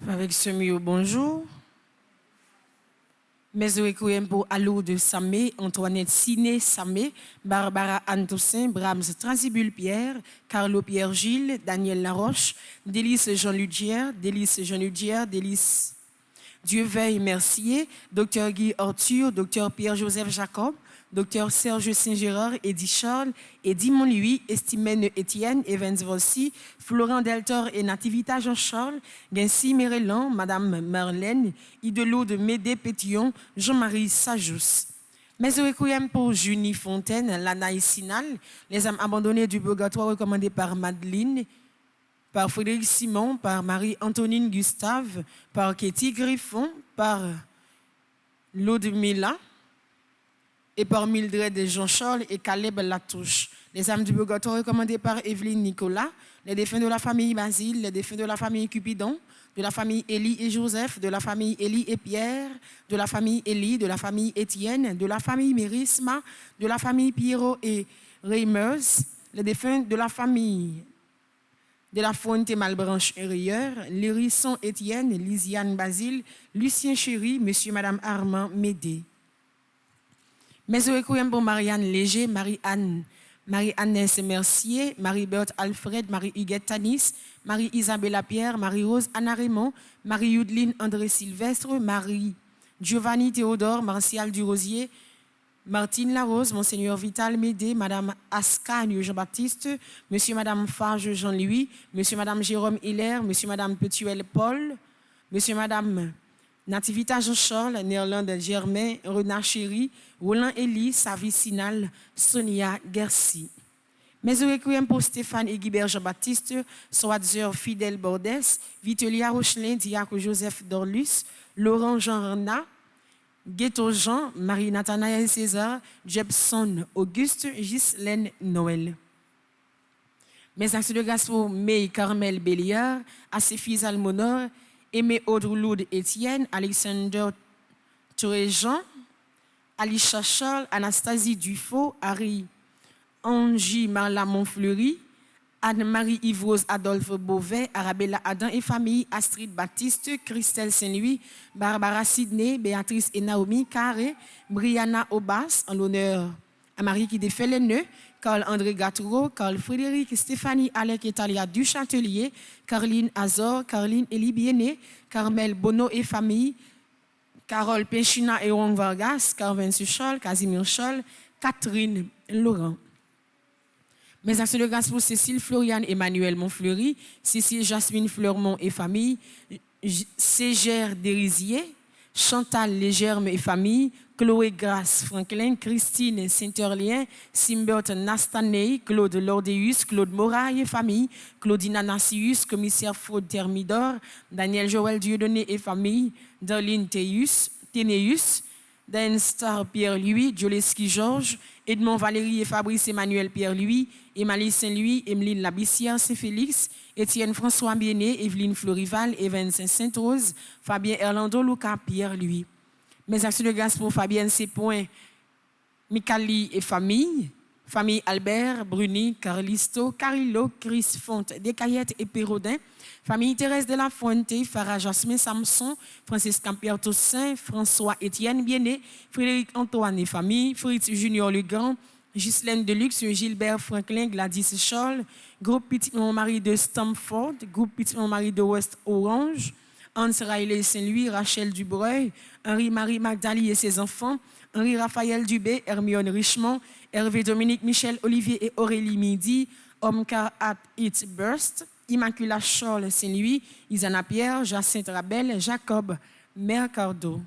Avec ce mieux bonjour. Mes requiem pour Allo de Samé, Antoinette Siné Samé, Barbara Anne Toussaint, Brahms Transibule Pierre, Carlo Pierre Gilles, Daniel Laroche, Délice Jean Ludière, Délice Dieu veille Mercier, Dr Guy Arthur, Dr Pierre-Joseph Jacob, Dr Serge Saint-Gérard, Eddie Charles, Eddie Montlouis, Estimène Étienne, Evans Vossi, Florent Deltor et Nativita Jean-Charles, Gensi Mérelan, Madame Marlène, Idelo de Médé Pétillon, Jean-Marie Sajous. Mes requiem pour Junie Fontaine, Lanaï Sinal, les âmes abandonnées du purgatoire recommandées par Madeleine, par Frédéric Simon, par Marie-Antonine Gustave, par Katie Griffon, par Ludmilla et par Mildred Jean-Charles et Caleb Latouche. Les âmes du purgatoire recommandées par Evelyne Nicolas, les défunts de la famille Basile, les défunts de la famille Cupidon, de la famille Élie et Joseph, de la famille Élie et Pierre, de la famille Élie, de la famille Étienne, de la famille Mérisma, de la famille Pierrot et Reimers, les défunts de la famille de la Fonte Malbranche Rieur, Lérisson Étienne, Lisiane Basile, Lucien Chéry, Monsieur et Madame Armand Médé. Mes requiem pour Marianne Léger, Marie-Annès Mercier, Marie-Berthe Alfred, Marie-Huguette Tanis, Marie-Isabella Pierre, Marie-Rose Anna Raymond, Marie-Yudeline André Sylvestre, Marie-Giovanni Théodore, Martial Durosier, Martine Larose, Monseigneur Vital Médé, Madame Ascagne Jean-Baptiste, Monsieur et Madame Farge Jean-Louis, Monsieur et Madame Jérôme Hilaire, Monsieur et Madame Petuel Paul, Monsieur et Madame Nativita Jean-Charles, Néerlande Germain, Renard Chéry, Roland Elie, Savi Sinal, Sonia Gersi. Mes requiem pour Stéphane et Guibert Jean-Baptiste, Swatzer Fidèle Bordès, Vitelia Rochelin, Diacre Joseph Dorlus, Laurent Jean Rena, Ghetto Jean, Marie Nathanaël César, Jebson Auguste, Ghislaine Noël. Mes actes de grâce pour May Carmel Béliard, Asséphise Almonor, Aimé Audre-Loud Étienne, Alexander Touré-Jean, Alicia Charles, Anastasie Dufaux, Harry Angie Marla Montfleury, Anne-Marie Yvrose Adolphe Beauvais, Arabella Adam et famille, Astrid Baptiste, Christelle Saint-Louis, Barbara Sidney, Béatrice et Naomi Carré, Brianna Aubas, en l'honneur à Marie qui défait les nœuds, Carl-André Gatoureau, Carl Frédéric, Stéphanie Alec et Talia Duchâtelier, Caroline Azor, Caroline Elie Biené, Carmel Bono et famille, Carole Péchina et Wong Vargas, Carvin Suchol, Casimir Chol, Catherine Laurent. Mes actions de grâce pour Cécile Floriane Emmanuel Montfleury, Cécile Jasmine Fleurmont et famille, Ségère Dérisier, Chantal Légerme et famille, Chloé Grace Franklin, Christine Saint-Eurlien, Simbert Nastaney, Claude Lordéus, Claude Moraille et famille, Claudine Anassius, commissaire fraude Thermidor, Daniel Joël Dieudonné et famille, Darlene Ténéus, Dan Star Pierre-Louis, Joleski Georges, Edmond Valérie et Fabrice Emmanuel Pierre-Louis, Émalie Saint-Louis, Emeline Labissière Saint-Félix, Étienne François Biené, Evelyne Florival, Evans Saint-Rose, Fabien Erlando Lucas Pierre-Louis. Mes actions de grâce pour Fabienne Point, Mikali et famille, famille Albert, Bruni, Carlisto, Carillo, Chris Fonte, Descaillettes et Pérodin, famille Thérèse de la Fuente, Farah Jasmin Samson, Francis Campier Toussaint, François Étienne Biené, Frédéric Antoine et famille, Fritz Junior Legrand, Ghislaine Deluxe, Gilbert Franklin, Gladys Scholl, groupe Petit Marie de Stamford, groupe Petit Marie de West Orange, Hans Riley Saint-Louis, Rachel Dubreuil, Henri-Marie Magdali et ses enfants, Henri-Raphaël Dubé, Hermione Richemont, Hervé Dominique Michel Olivier et Aurélie Midi, Omkar at It Burst, Immacula Charles Saint-Louis, Isana Pierre, Jacinthe Rabel, Jacob Mercado.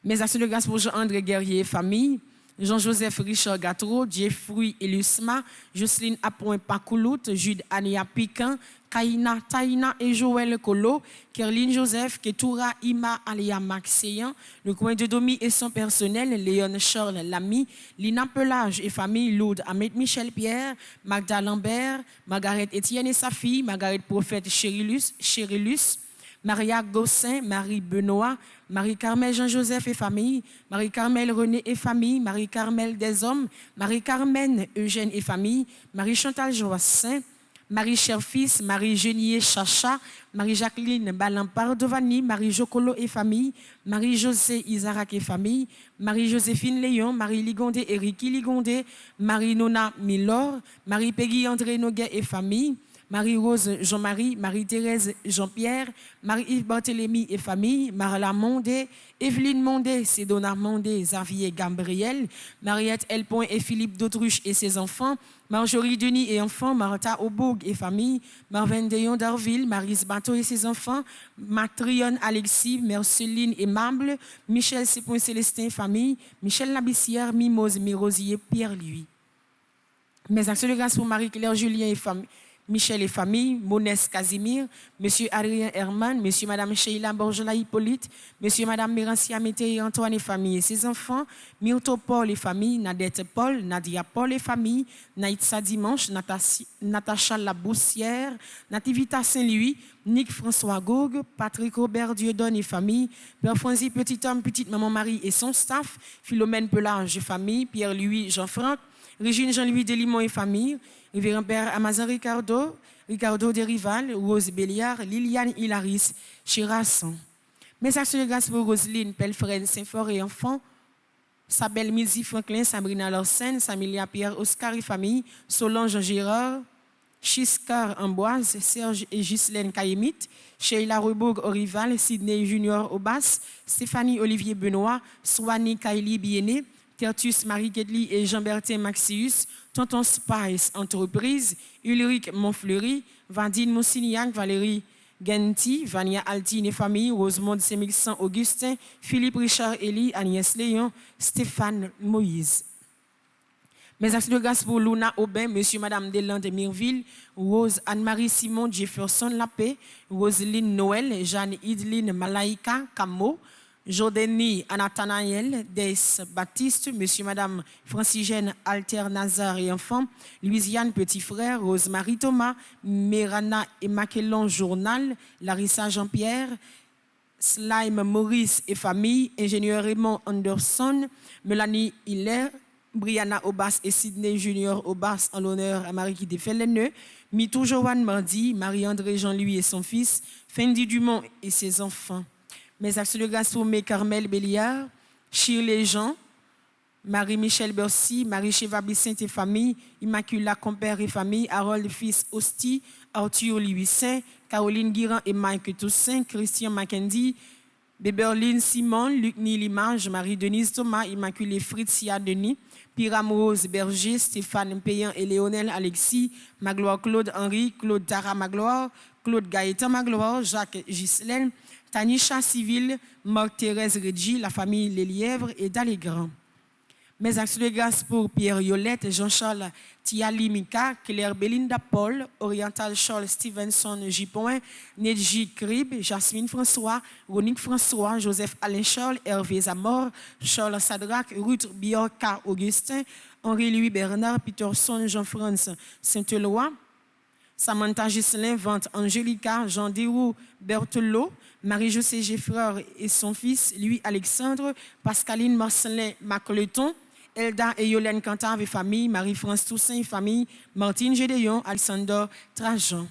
Mes actions de grâce pour Jean-André Guerrier et famille, Jean-Joseph Richard Gatro, Jeffrey Elusma, Jocelyne Appoint Pacoulout, Jude Ania Piquant, Kaina, Taina et Joël Colo, Kerline Joseph, Ketoura Ima Alia Maxéan, le coin de Domi et son personnel, Léon Charles Lamy, Lina Pelage et famille, Lourdes Ahmed Michel Pierre, Magda Lambert, Margaret Étienne et sa fille, Margaret Prophète Chérilus, Maria Gossin, Marie Benoît, Marie-Carmel Jean-Joseph et famille, Marie-Carmel René et famille, Marie-Carmel Deshommes, Marie-Carmen Eugène et famille, Marie-Chantal Joassin, Marie-Cherfils, Marie-Genier Chacha, Marie-Jacqueline Balampardovani, Marie-Jocolo et famille, Marie-José Isaac et famille, Marie-Joséphine Léon, Marie-Ligondé et Ricky Ligondé, Marie-Nona Milor, Marie-Peggy André Noguet et famille, Marie-Rose Jean-Marie, Marie-Thérèse Jean-Pierre, Marie-Yves Barthélémy et famille, Marla Mondé, Evelyne Mondé, Cédona Mondé, Xavier Gabriel, Mariette Elpont et Philippe Dautruche et ses enfants, Marjorie Denis et enfants, Martha Aubourg et famille, Marvin Deyon d'Arville, Marise Bateau et ses enfants, Matrione Alexis, Merceline et Mable, Michel Cépon Célestin et famille, Michel Labissière, Mimose Mirosier, Pierre-Louis. Mes actions de grâce pour Marie-Claire Julien et famille, Michel et famille, Monès Casimir, Monsieur Adrien Herman, Monsieur Madame Sheila Borjola Hippolyte, Monsieur Madame Mérancia Mété et Antoine et famille et ses enfants, Myrto Paul et famille, Nadette Paul, Nadia Paul et famille, Naïtsa Dimanche, Natacha Laboussière, Nativita Saint-Louis, Nick François Gogue, Patrick Robert Dieudonne et famille, Père Franzi Petit Homme, Petite Maman Marie et son staff, Philomène Pelage et famille, Pierre-Louis Jean-Franck, Régine Jean-Louis Delimont et famille, Révérend Père Amazon Ricardo, Ricardo Derival, Rose Béliard, Liliane Hilaris, Chirasson. Mes actions de grâce pour Roselyne, Pelfred, Saint-Fort et enfants, Sabelle Midi Franklin, Sabrina Lorsen, Samilia Pierre, Oscar et famille, Solange Gérard, Chiscar Amboise, Serge et Ghislaine Kayemit, Sheila Rebourg Orival, Sidney Junior Obas, Stéphanie Olivier Benoît, Swani Kaili Biené, Tertus Marie-Kedli et Jean-Bertin Maxius, Tonton Spice Entreprise, Ulrich Montfleury, Vandine Monsignac, Valérie Genti, Vania Altine et famille, Rosemonde Semixan Augustin, Philippe Richard Elie, Agnès Léon, Stéphane Moïse. Mes actions de grâce pour Luna Aubin, Monsieur Madame Delande Mirville, Rose Anne-Marie Simon Jefferson Lapé, Roseline Noël, Jeanne Idline Malaika Camo, Jordanie Anathanaël, Des Baptiste, Monsieur Madame Francigène Alter Nazar et enfants, Louisiane Petit Frère, Rosemary Thomas, Merana et Maquelon Journal, Larissa Jean-Pierre, Slime Maurice et famille, Ingénieur Raymond Anderson, Mélanie Hiller, Brianna Obas et Sidney Junior Obas en l'honneur à Marie qui défait les nœuds, Mitou Joanne Mardi, Marie-André Jean-Louis et son fils, Fendi Dumont et ses enfants. Mes actions de grâce pour Carmel Béliard, Shirley Jean, Marie-Michel Bercy, Marie-Cheva Bissint et famille, Immacula Compère et famille, Harold Fils Hosti, Arthur Louis Saint, Caroline Guiran et Mike Toussaint, Christian Mackendy, Béberline Simon, Luc Nilimage, Marie-Denise Thomas, Immaculée Fritzia Denis, Piram Rose Berger, Stéphane Payan et Léonel Alexis, Magloire Claude Henry, Claude Tara Magloire, Claude Gaëtan Magloire, Jacques Ghislaine, Tanisha Civil, Marc Thérèse Reggie, la famille Les Lièvres et Dalégrand. Mes actions de grâce pour Pierre Yolette, Jean-Charles Tiali Mika, Claire Belinda Paul, Oriental Charles Stevenson Jipoin, Nedji Crib, Jasmine François, Ronique François, Joseph Alain Charles, Hervé Zamor, Charles Sadrac, Ruth Biorca Augustin, Henri-Louis Bernard, Peterson, Jean-France Saint-Éloi, Samantha Gislain, Vente Angélica, Jean Déroux Berthelot, Marie-Josée Geffreur et son fils, Louis Alexandre, Pascaline Marcelin Macleton, Elda et Yolène Cantave et famille, Marie-France Toussaint et famille, Martine Gédéon, Alexandre Trajan.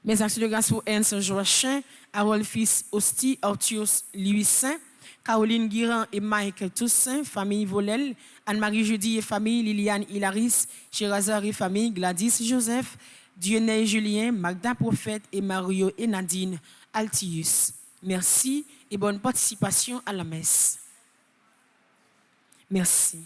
Mes actions de grâce pour Ernst Joachim, Harold Fils Osti, Arthus Louis Saint, Caroline Guiran et Mike Toussaint, famille Volel, Anne-Marie Judy et famille, Liliane Hilaris, Chérazard et famille, Gladys Joseph, Dieudonné Julien, Magda Prophète et Mario et Nadine Altius. Merci et bonne participation à la messe. Merci.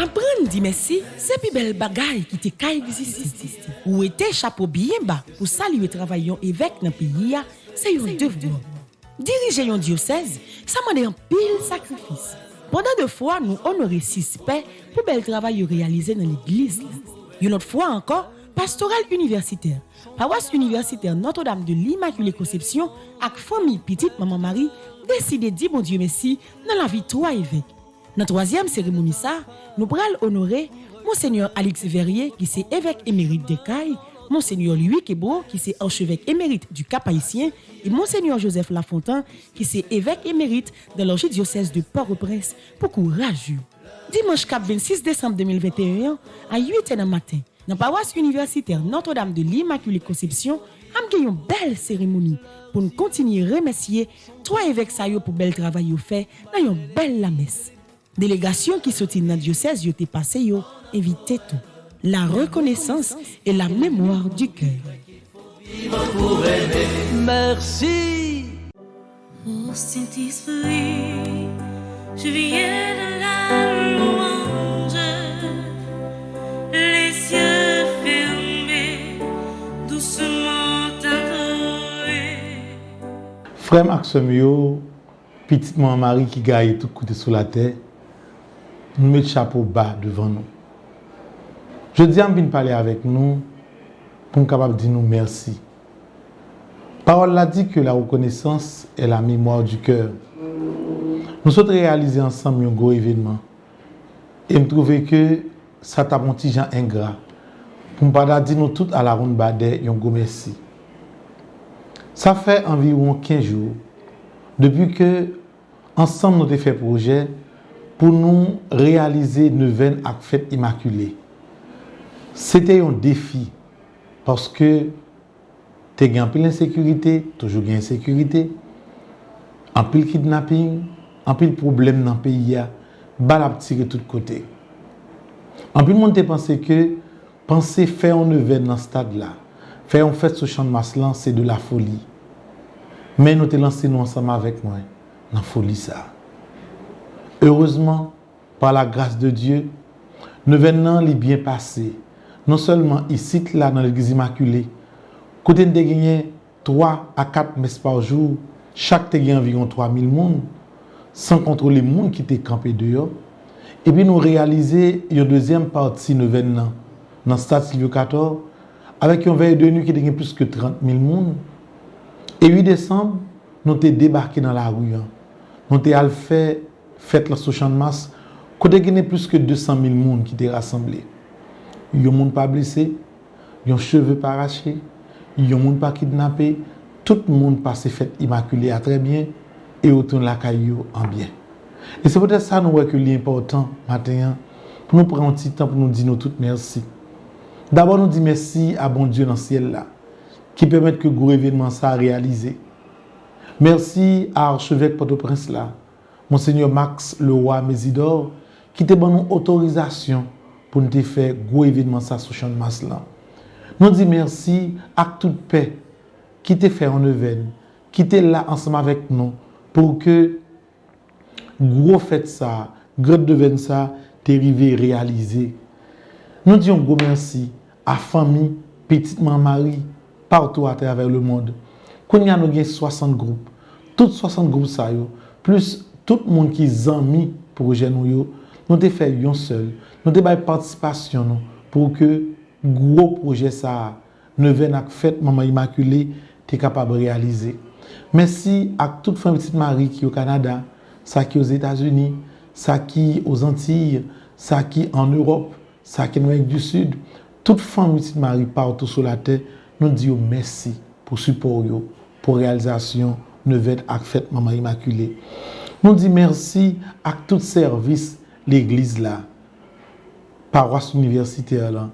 Apprendre dit merci, c'est plus belle bagaille qui te caille ici. Ou était chapeau bien bas pour saluer travaillons évêque dans le pays, c'est un devoir. Diriger un diocèse, ça demande un pile sacrifice. Pendant 2 fois, nous honorer 6 paix pour bel travail réalisé dans l'église. Une autre fois encore, pastoral universitaire. Paroisse universitaire Notre-Dame de l'Immaculée Conception avec famille petite maman Marie décidé de dire bon Dieu merci dans la vie 3 évêques. Dans la 3e cérémonie ça, nous pral honorer Monseigneur Alix Verrier qui c'est évêque émérite de Caille, Monseigneur Louis Kebo qui c'est archevêque émérite du Cap-Haïtien et Monseigneur Joseph Lafontaine qui c'est évêque émérite de l'archidiocèse de Port-au-Prince pour courageux. Dimanche 26 décembre 2021 à 8h du matin, dans la paroisse universitaire Notre-Dame de l'Immaculée Conception, nous avons une belle cérémonie pour nous continuer à remercier 3 évêques pour bel travail fait dans une belle la messe. Délégation qui sortit dans le diocèse yo te passé yo invité tout. La reconnaissance et la mémoire du cœur. Merci. Ô Saint-Esprit, je viens de la louange Frère Maxime yo, petite maman Marie qui gagne tout côté sur la terre, nous mettons chapeau bas devant nous. Je dis à venir parler avec nous pour nous capable de dire nous merci. Parole l'a dit que la reconnaissance est la mémoire du cœur. Nous sommes réalisés ensemble un gros événement. Et je trouve que ça t'a un petit gens ingrat. Pour ne pas dire nous tous à la ronde badé, un gros merci. Ça fait environ 15 jours depuis que ensemble nous avons fait projet pour nous réaliser une neuvaine à fête immaculée. C'était un défi parce que tu as un peu d'insécurité, toujours une insécurité, un peu de kidnapping, un peu de problème dans le pays, balap tiré de tous côtés. Un peu de monde pensé que penser faire un événement dans ce stade-là, faire une fête sur champ de masse, c'est de la folie. Mais nous avons lancé nous ensemble avec moi dans la folie ça. Heureusement, par la grâce de Dieu, l'événement est bien passé. Non seulement ici, là, dans l'église immaculée, côté de gagné 3 à 4 messes par jour, chaque te environ 3000 personnes, sans contrôler les gens qui étaient campés dehors. Et puis nous réaliser une deuxième partie de l'événement dans le stade Silvio 14, avec une veille de nuit qui était plus que 30 000 personnes. Et 8 décembre, nous avons débarqué dans la rue. Nous avons fait fête la sous champ de masse, côté il y a plus que 200 000 personnes qui étaient rassemblés. Il y a des gens pas blessés, il y a des cheveux pas arrachés, il y a des gens pas kidnappés, tout le monde passe fête immaculée à très bien et retourne la caillou en bien. Et c'est peut-être ça nous que l'important matin pour nous prendre un petit temps pour nous dire nous toutes merci. D'abord nous disons merci à bon Dieu dans le ciel là qui permet que le gros événement ça réalisé. Merci à archevêque Port-au-Prince là, Monseigneur Max Leroy Mésidor qui t'a donné une autorisation pour nous faire gros événement ça sur champ de masse là. Nous disons merci à toute paix qui t'a fait un événement, qui était là ensemble avec nous pour que gros fête ça, grand événement ça t'est arrivé réalisé. Nous disons gros merci à famille petite maman Marie partout à travers le monde. Quand y a nous 60 groupes, toutes 60 groupes ça yo, plus tout le monde qui zami projet nous yo, nous te fait un seul. Nous te bail participation nous pour que gros projet ça neuvaine ak fête maman immaculée t'es capable de réaliser. Merci à toute femme petite Marie qui au Canada, ça qui aux États-Unis, ça qui aux Antilles, ça qui en Europe, ça qui en Amérique du Sud, toute femme petite Marie partout sur la terre, nous disons merci pour support yo, pour réalisation neuvaine ak fête maman immaculée. Nous disons merci à tout service l'église là, paroisse universitaire là,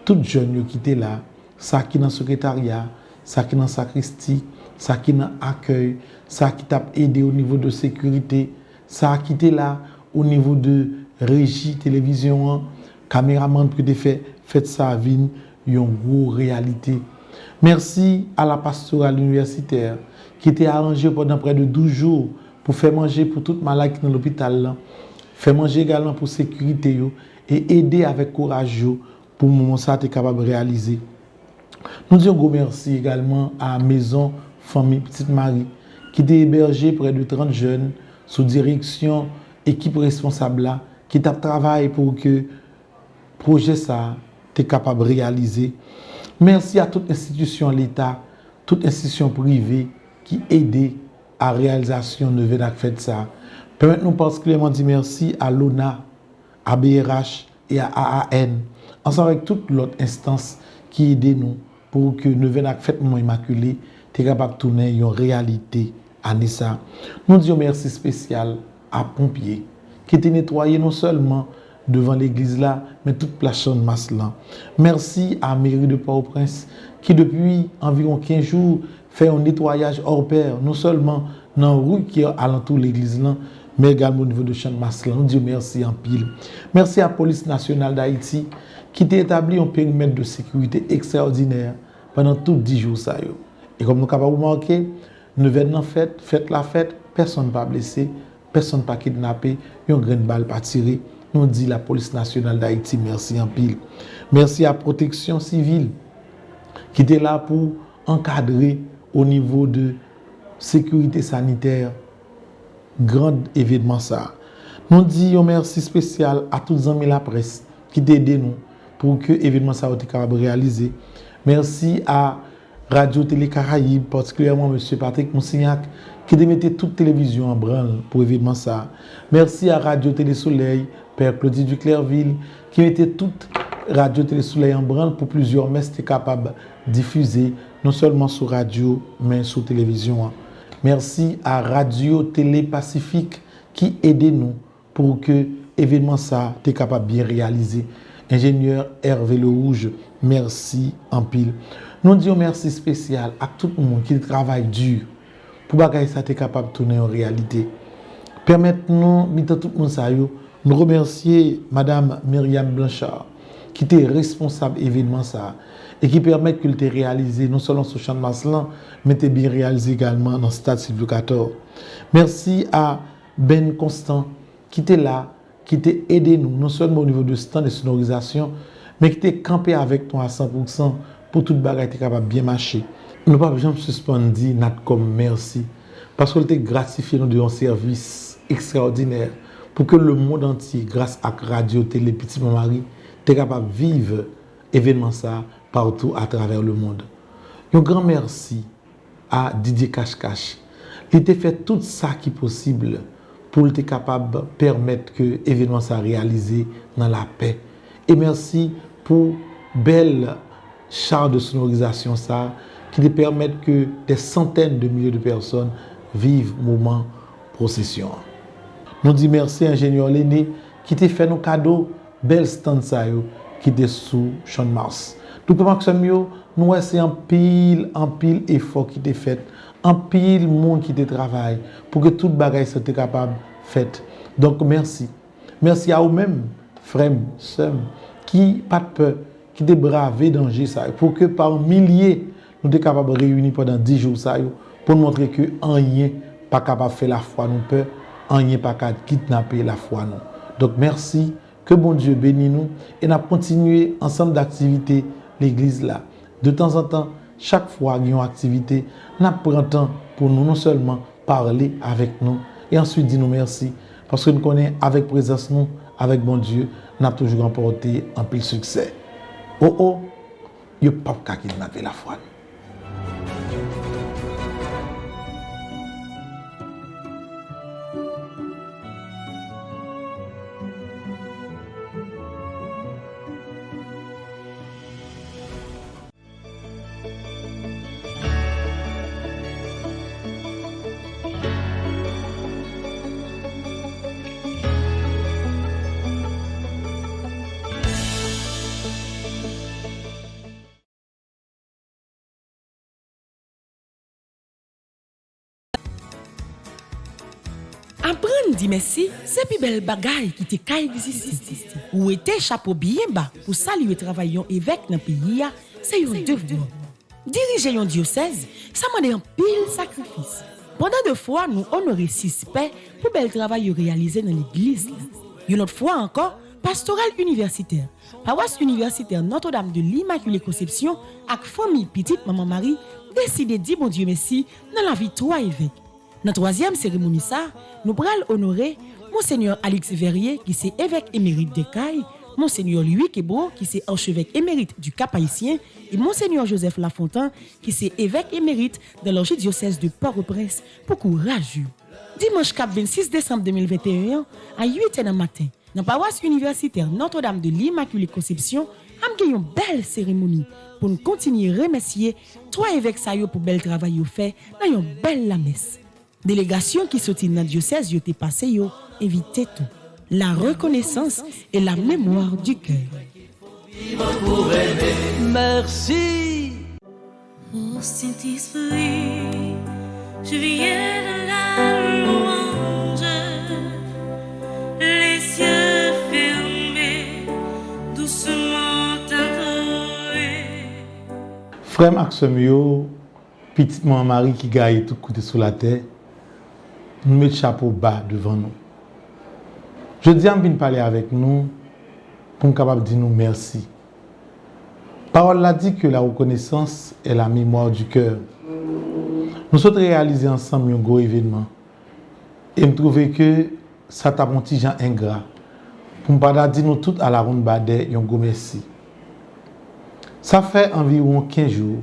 tout jeunes qui étaient là, ça qui dans le secrétariat, ça qui dans la sacristie, ça qui dans l'accueil, ça qui t'a aidé au niveau de sécurité, ça qui était là au niveau de régie télévision, caméraman qui te fait ça vin une grosse réalité. Merci à la pastorale universitaire qui était arrangée pendant près de 12 jours pour faire manger pour toute malade dans l'hôpital, faire manger également pour sécurité et aider avec courage pour le moment ça tu es capable de réaliser. Nous disons gros merci également à la maison famille Petite Marie qui a hébergé près de 30 jeunes sous direction équipe responsable là qui t'a travaillé pour que le projet ça tu capable de réaliser. Merci à toute institution de l'État, toute institution privée qui aident à la réalisation de l'événement fait ça. Permettez-nous particulièrement de dire merci à l'ONA, à BRH et à AAN, ensemble avec toute l'autre instance qui aident nous pour que l'événement fait mon immaculé soit capable de tourner une réalité à ça. Nous disons merci spécial à pompiers qui étaient nettoyés non seulement devant l'église là, mais toute place de masse là. Merci à la mairie de Port-au-Prince qui depuis environ 15 jours fait un nettoyage hors pair, non seulement dans la rue qui est alentour de l'église là, mais également au niveau de champ de masse là. Nous disons merci en pile. Merci à la police nationale d'Haïti qui a établi un périmètre de sécurité extraordinaire pendant tous 10 jours ça yo. Et comme nous avons remarqué, nous venons fête la fête, personne pas blessé, personne pas kidnappé, une grande balle pas tirée. Nous dit la police nationale d'Haïti merci en pile. Merci à la protection civile qui était là pour encadrer au niveau de sécurité sanitaire, grand événement ça. Nous disons merci spécial à tous les amis de la presse qui t'aident nous pour que l'événement ça soit capable de réaliser. Merci à Radio Télé Caraïbes, particulièrement M. Patrick Moussignac, qui mettait toute télévision en branle pour l'événement ça. Merci à Radio Télé Soleil, Père Claudie Duclerville, qui mettait toute Radio Télé Soleil en branle pour plusieurs messes étaient capables de diffuser, non seulement sur radio, mais sur télévision. Merci à Radio Télé Pacifique qui aidait nous pour que l'événement ça soit capable de bien réaliser. Ingénieur Hervé Le Rouge, merci en pile. Nous disons merci spécial à tout le monde qui travaille dur pour que ça soit capable de tourner en réalité. Permettez-nous, tout le monde ça, nous remercier Madame Myriam Blanchard qui était responsable de l'événement ça et qui permet qu'il ait réalisé non seulement sur Champ de Maslan, mais était bien réalisé également dans le stade Sylvio 14. Merci à Ben Constant qui était là, qui t'a aidé nous, non seulement au niveau de stand de sonorisation, mais qui t'a campé avec nous à 100% pour toute bagarre être capable de bien marcher. Nous ne pouvons pas suspendre notre comme merci, parce qu'il t'a gratifié nous de un service extraordinaire pour que le monde entier, grâce à Radio Télé Petit Marie, t'es capable de vivre l'événement ça partout à travers le monde. Un grand merci à Didier Cache-Cache. Il t'a fait tout ça qui est possible pour être capable de permettre que l'événement soit réalisé dans la paix. Et merci pour belle char de sonorisation ça, qui te permettent que des centaines de milliers de personnes vivent moment procession. Nous disons merci à l'ingénieur Léné qui t'a fait nos cadeaux, belle stand ça qui était sous Champ de Mars. Tout comme ça, nous c'est un pile effort qui était fait, un pile monde qui te travaille pour que toute bagaille soit capable fait. Donc merci. Merci à vous-même, frères, sœurs, qui pas de peur, qui te bravé danger ça pour que par milliers nous sommes capables de réunir pendant 10 jours ça pour montrer que rien pas capable de faire la foi nous peur, rien pas capable de kidnapper la foi nous. Donc merci, que bon Dieu bénisse nous et nous continuer ensemble d'activités l'église là. De temps en temps, chaque fois qu'il y a une activité, nous prenons temps pour nous non seulement parler avec nous et ensuite dire nous merci parce que nous connaissons avec présence nous, avec bon Dieu, nous avons toujours remporté un peu de succès. Oh, il n'y a pas de kidnapper la foi. Apprendre dit merci, c'est plus belle bagaille qui te caille visite. Ou était chapeau bien bas pour saluer travaillons évêque dans le pays, c'est un devoir. Diriger un diocèse, ça m'a un pile sacrifice. Pendant 2 fois, nous honorer 6 pères pour bel travail réalisé dans l'église. Une autre fois encore, pastoral universitaire. Paroisse universitaire Notre-Dame de l'Immaculée Conception avec famille petite maman Marie décidé de dire bon Dieu merci dans la vie 3 évêques. Dans la 3e cérémonie ça, nous pral honorer Monseigneur Alix Verrier qui c'est évêque émérite de Caille, Monseigneur Louis Kebo qui c'est archevêque émérite du Cap-Haïtien et Monseigneur Joseph Lafontaine qui c'est évêque émérite de l'archidiocèse de Port-au-Prince pour courageux. Dimanche 26 décembre 2021 à 8h du matin, dans la paroisse universitaire Notre-Dame de l'Immaculée Conception, nous avons une belle cérémonie pour nous continuer à remercier 3 évêques pour bel travail fait dans une belle la messe. Délégation qui sortit dans le diocèse yo te passé yo invité tout. La reconnaissance et la mémoire du cœur. Merci. Ô Saint-Esprit, je viens de la louange, les yeux fermés, doucement adorés. Frère Maxime, petite maman Marie qui gagne tout côté sur la terre, nous mettons le chapeau bas devant nous. Je dis à venir parler avec nous pour nous capable de dire nous merci. Parole l'a dit que la reconnaissance est la mémoire du cœur. Nous sommes réalisés ensemble un gros événement. Et je trouve que ça t'a un petit gens ingrat. Pour ne pas dire nous tous à la ronde badé, un gros merci. Ça fait environ 15 jours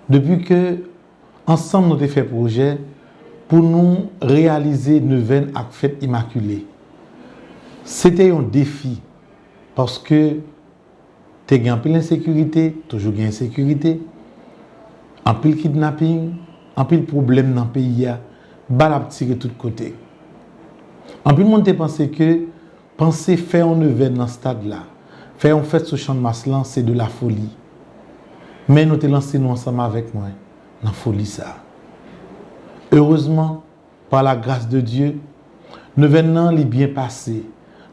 depuis que ensemble nous avons fait projet pour nous réaliser une neuvaine avec fête immaculée. C'était un défi parce que tu as un peu d'insécurité, toujours une insécurité, un peu de kidnapping, un peu de problème dans le pays, bal à tirer de tous côtés. En plus, le monde pensé que penser faire un événement dans ce stade-là, faire une fête sur champ de masse, c'est de la folie. Mais nous te lancé nous ensemble avec moi dans la folie ça. Heureusement, par la grâce de Dieu, l'événement est bien passé.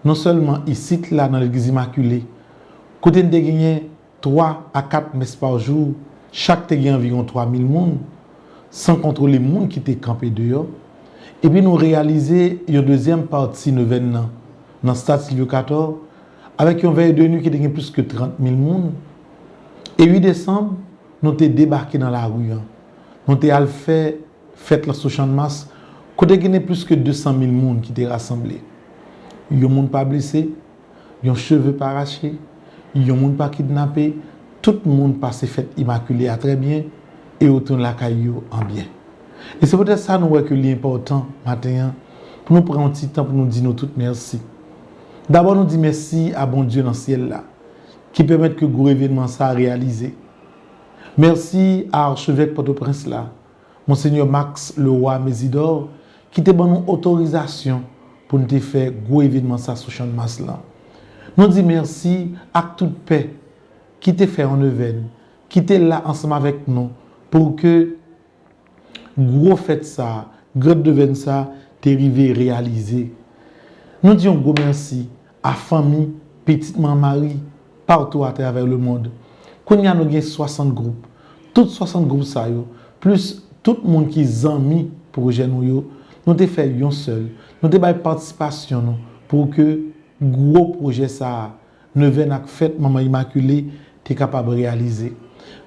Non seulement ici, là, dans l'église immaculée, côté de gagner 3 à 4 messes par jour, chaque te gagne environ 3000 personnes, sans contrôler les gens qui étaient campés dehors. Et puis nous réaliser une deuxième partie de l'événement dans le stade Silvio 14, avec une veille de nuit qui était plus que 30 000 personnes. Et 8 décembre, nous avons débarqué dans la rue. Nous avons fait fête sur champ de masse, côté il y a plus que 200 000 personnes qui étaient rassemblés. Il y a des gens pas blessés, il y a des cheveux pas arrachés, il y a des gens pas kidnappés. Tout le monde passe fête immaculée à très bien et retourne la caillou en bien. Et c'est peut-être ça nous que l'important matin pour nous prendre un petit temps pour nous dire nous toutes merci. D'abord nous disons merci à bon Dieu dans le ciel là qui permet que le gros événement ça réalisé. Merci à l'archevêque Port-au-Prince là, Monseigneur Max Leroy Mésidor qui t'a donné une autorisation pour nous faire gros événement ça sur champ de masse là. Nous disons merci à toute paix qui t'a fait un événement, qui était là ensemble avec nous pour que gros fête ça, grand événement ça t'est arrivé réalisé. Nous disons gros merci à famille petite maman Marie partout à travers le monde. Quand il y a nous 60 groupes, tous 60 groupes ça yo, plus tout le monde qui zami projet nous yo, nous te fait un seul. Nous te bail participation nous pour que gros projet ça neuvaine ak fête maman immaculée t'es capable de réaliser.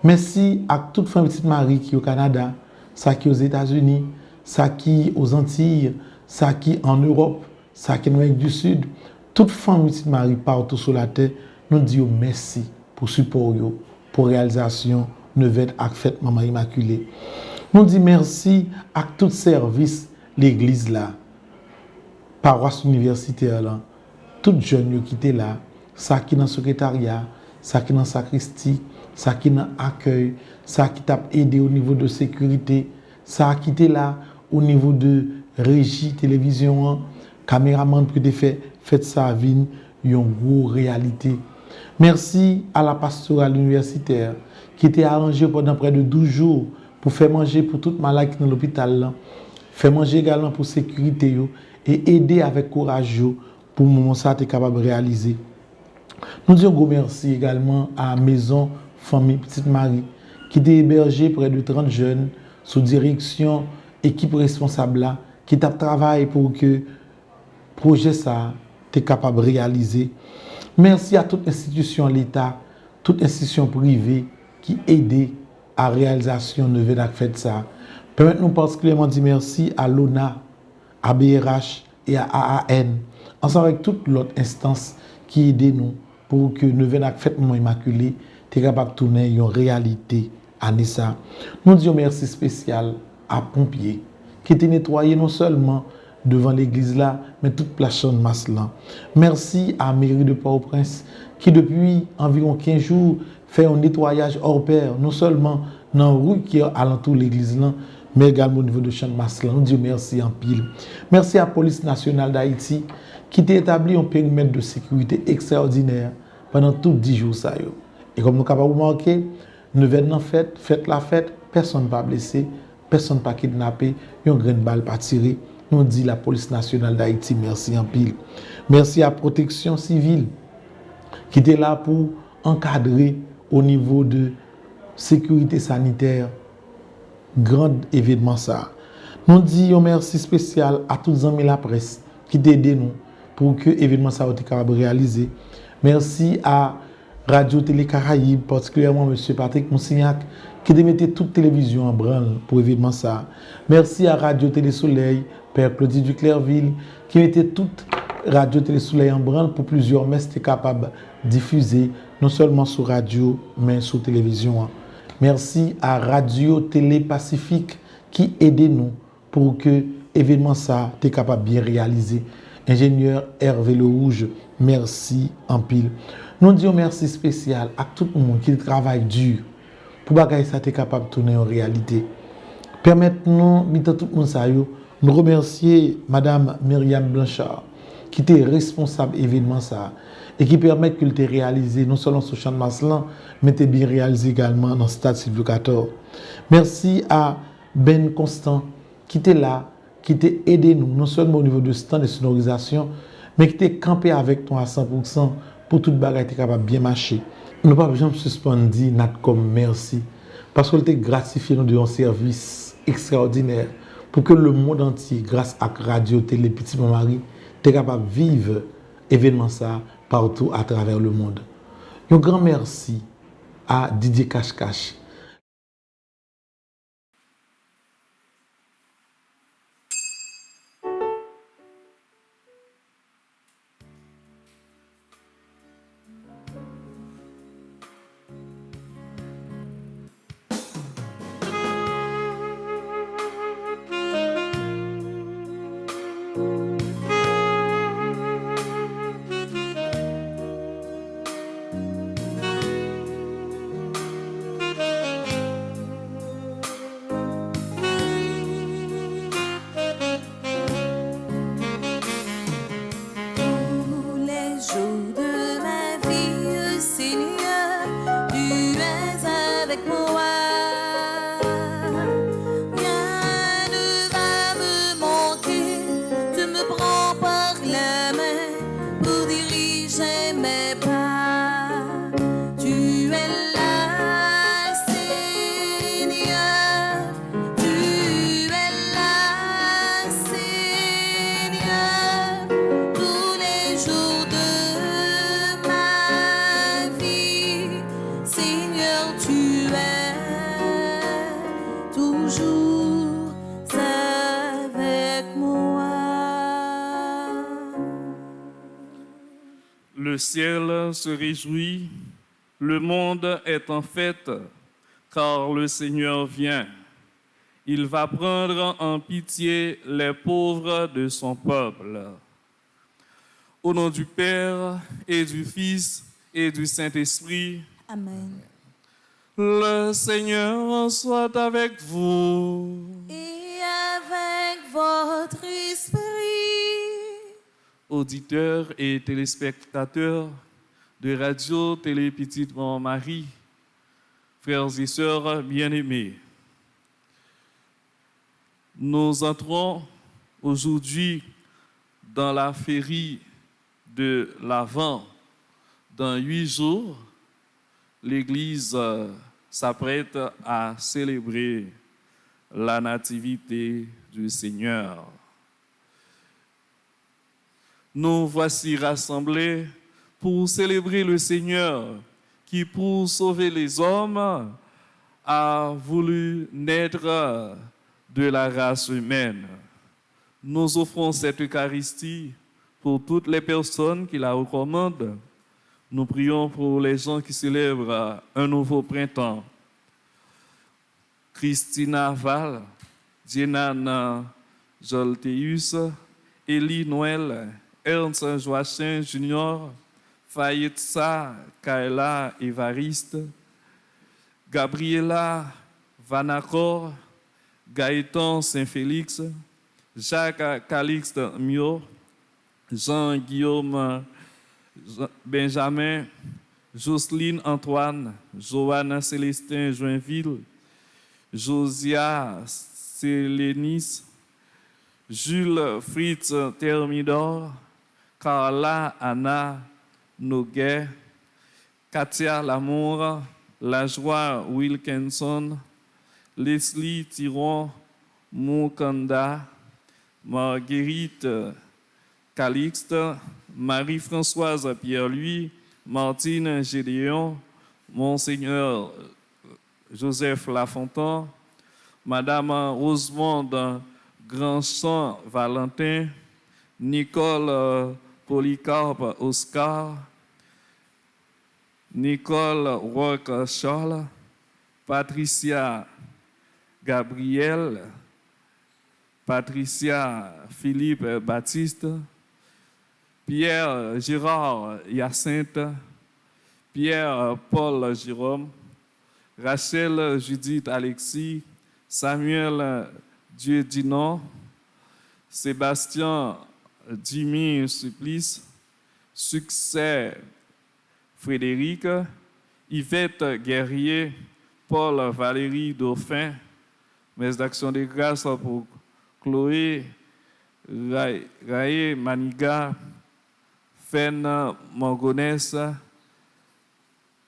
Merci à toute famille petite Marie qui est au Canada, ça qui est aux États-Unis, ça qui est aux Antilles, ça qui est en Europe, ça qui est en Amérique du Sud. Toute famille petite Marie partout sur la terre, nous disons merci pour support pour réalisation neuvaine ak fête maman immaculée. Nous disons merci à tout service l'église là, paroisse universitaire là, tout jeunes qui étaient là, ça qui est dans le secrétariat, ça qui est dans la sacristie, ça qui est dans l'accueil, ça qui t'a aidé au niveau de sécurité, ça qui était là au niveau de régie télévision, caméraman qui fait ça vine une grosse réalité. Merci à la pastorale universitaire qui était arrangée pendant près de 12 jours pour faire manger pour toute malade qui est dans l'hôpital, faire manger également pour sécurité et aider avec courage pour moment ça être capable de réaliser. Nous disons gros merci également à la maison famille Petite Marie qui était hébergée près de 30 jeunes sous direction équipe responsable là qui travaille pour que projet ça soit capable de réaliser. Merci à toute institution de l'État, toute institution privée qui aident à la réalisation de la fête ça. Permettez-nous particulièrement dire merci à l'ONA, à BRH et à AAN, ensemble avec toute l'autre instance qui aident nous pour que nous venions fête Maman Immaculée soit capable de tourner une réalité à ça. Nous disons merci spécial à Pompiers qui étaient nettoyés non seulement devant l'église là, mais toute place de masse là. Merci à la mairie de Port-au-Prince qui depuis environ 15 jours fait un nettoyage hors pair, non seulement dans la rue qui est alentour de l'église là, mais également au niveau de champ de masse là. Nous disons merci en pile. Merci à la police nationale d'Haïti qui a établi un périmètre de sécurité extraordinaire pendant tous 10 jours ça yo. Et comme nous capable de remarquer, nous venons fête la fête, personne pas blessé, personne pas kidnappé, une grande balle pas tirée. Nous dit la police nationale d'Haïti merci en pile. Merci à la protection civile qui était là pour encadrer au niveau de sécurité sanitaire grand événement ça. Nous disons merci spécial à tous les amis de la presse qui aident nous pour que l'événement ça soit capable de réaliser. Merci à Radio Télé Caraïbes, particulièrement M. Patrick Moussignac qui te mettait toute télévision en branle pour événement ça. Merci à Radio Télé Soleil, Père Claudie du Clairville, qui mettait toute Radio Télé Soleil en branle pour plusieurs messes étaient capables de diffuser, non seulement sur radio, mais sur télévision. Merci à Radio Télé Pacifique qui aidait nous pour que l'événement ça t'es capable de bien réaliser. Ingénieur Hervé Le Rouge, merci en pile. Nous disons merci spécial à tout le monde qui travaille dur pour que ça t'es capable de tourner en réalité. Permettez-nous, mitant tout le monde ça, nous remercier Madame Myriam Blanchard qui était responsable de l'événement ça et qui permet que tu réalisé non seulement sur Champ de Maslan, mais tu bien réalisé également dans le stade Sylvio 14. Merci à Ben Constant qui était là, qui t'a aidé nous, non seulement au niveau de stand de sonorisation, mais qui t'a campé avec toi à 100% pour toute bagarre capable de bien marcher. Nous ne pouvons pas suspendre Natcom merci, parce que t'a gratifié nous de un service extraordinaire pour que le monde entier, grâce à Radio Télé Petit Marie, t'es capable de vivre événement ça partout à travers le monde. Un grand merci à Didier Cache-Cache. Le ciel se réjouit, le monde est en fête, car le Seigneur vient. Il va prendre en pitié les pauvres de son peuple. Au nom du Père et du Fils et du Saint-Esprit. Amen. Le Seigneur soit avec vous. Et avec votre esprit. Auditeurs et téléspectateurs de Radio Télé Petite Marie, frères et sœurs bien-aimés, nous entrons aujourd'hui dans la féerie de l'Avent. Dans 8 jours, l'Église s'apprête à célébrer la nativité du Seigneur. Nous voici rassemblés pour célébrer le Seigneur qui, pour sauver les hommes, a voulu naître de la race humaine. Nous offrons cette Eucharistie pour toutes les personnes qui la recommandent. Nous prions pour les gens qui célèbrent un nouveau printemps. Christina Val, Jenan Jolteus, Elie Noël, Ernst Joachim Junior, Fayetsa Kaela Evariste, Gabriela Vanacor, Gaëtan Saint-Félix, Jacques Calixte Mio, Jean-Guillaume Benjamin, Jocelyne Antoine, Joanne Célestin Joinville, Josia Sélénis, Jules Fritz Thermidor, Carla Anna Noguet, Katia Lamour, La Joie Wilkinson, Leslie Thiron Moukanda, Marguerite Calixte, Marie-Françoise Pierre-Louis, Martine Gédéon, Monseigneur Joseph Lafontaine, Madame Rosemonde Grandchamp Valentin, Nicole Polycarpe Oscar, Nicole Roque Charles, Patricia Gabriel, Patricia Philippe Baptiste, Pierre Girard Hyacinthe, Pierre Paul Jérôme, Rachel Judith Alexis, Samuel Dieudinon, Sébastien Jimmy Supplice, Succès Frédéric, Yvette Guerrier, Paul Valérie Dauphin, mes actions de grâce pour Chloé Raé Maniga, Fen Mongonès,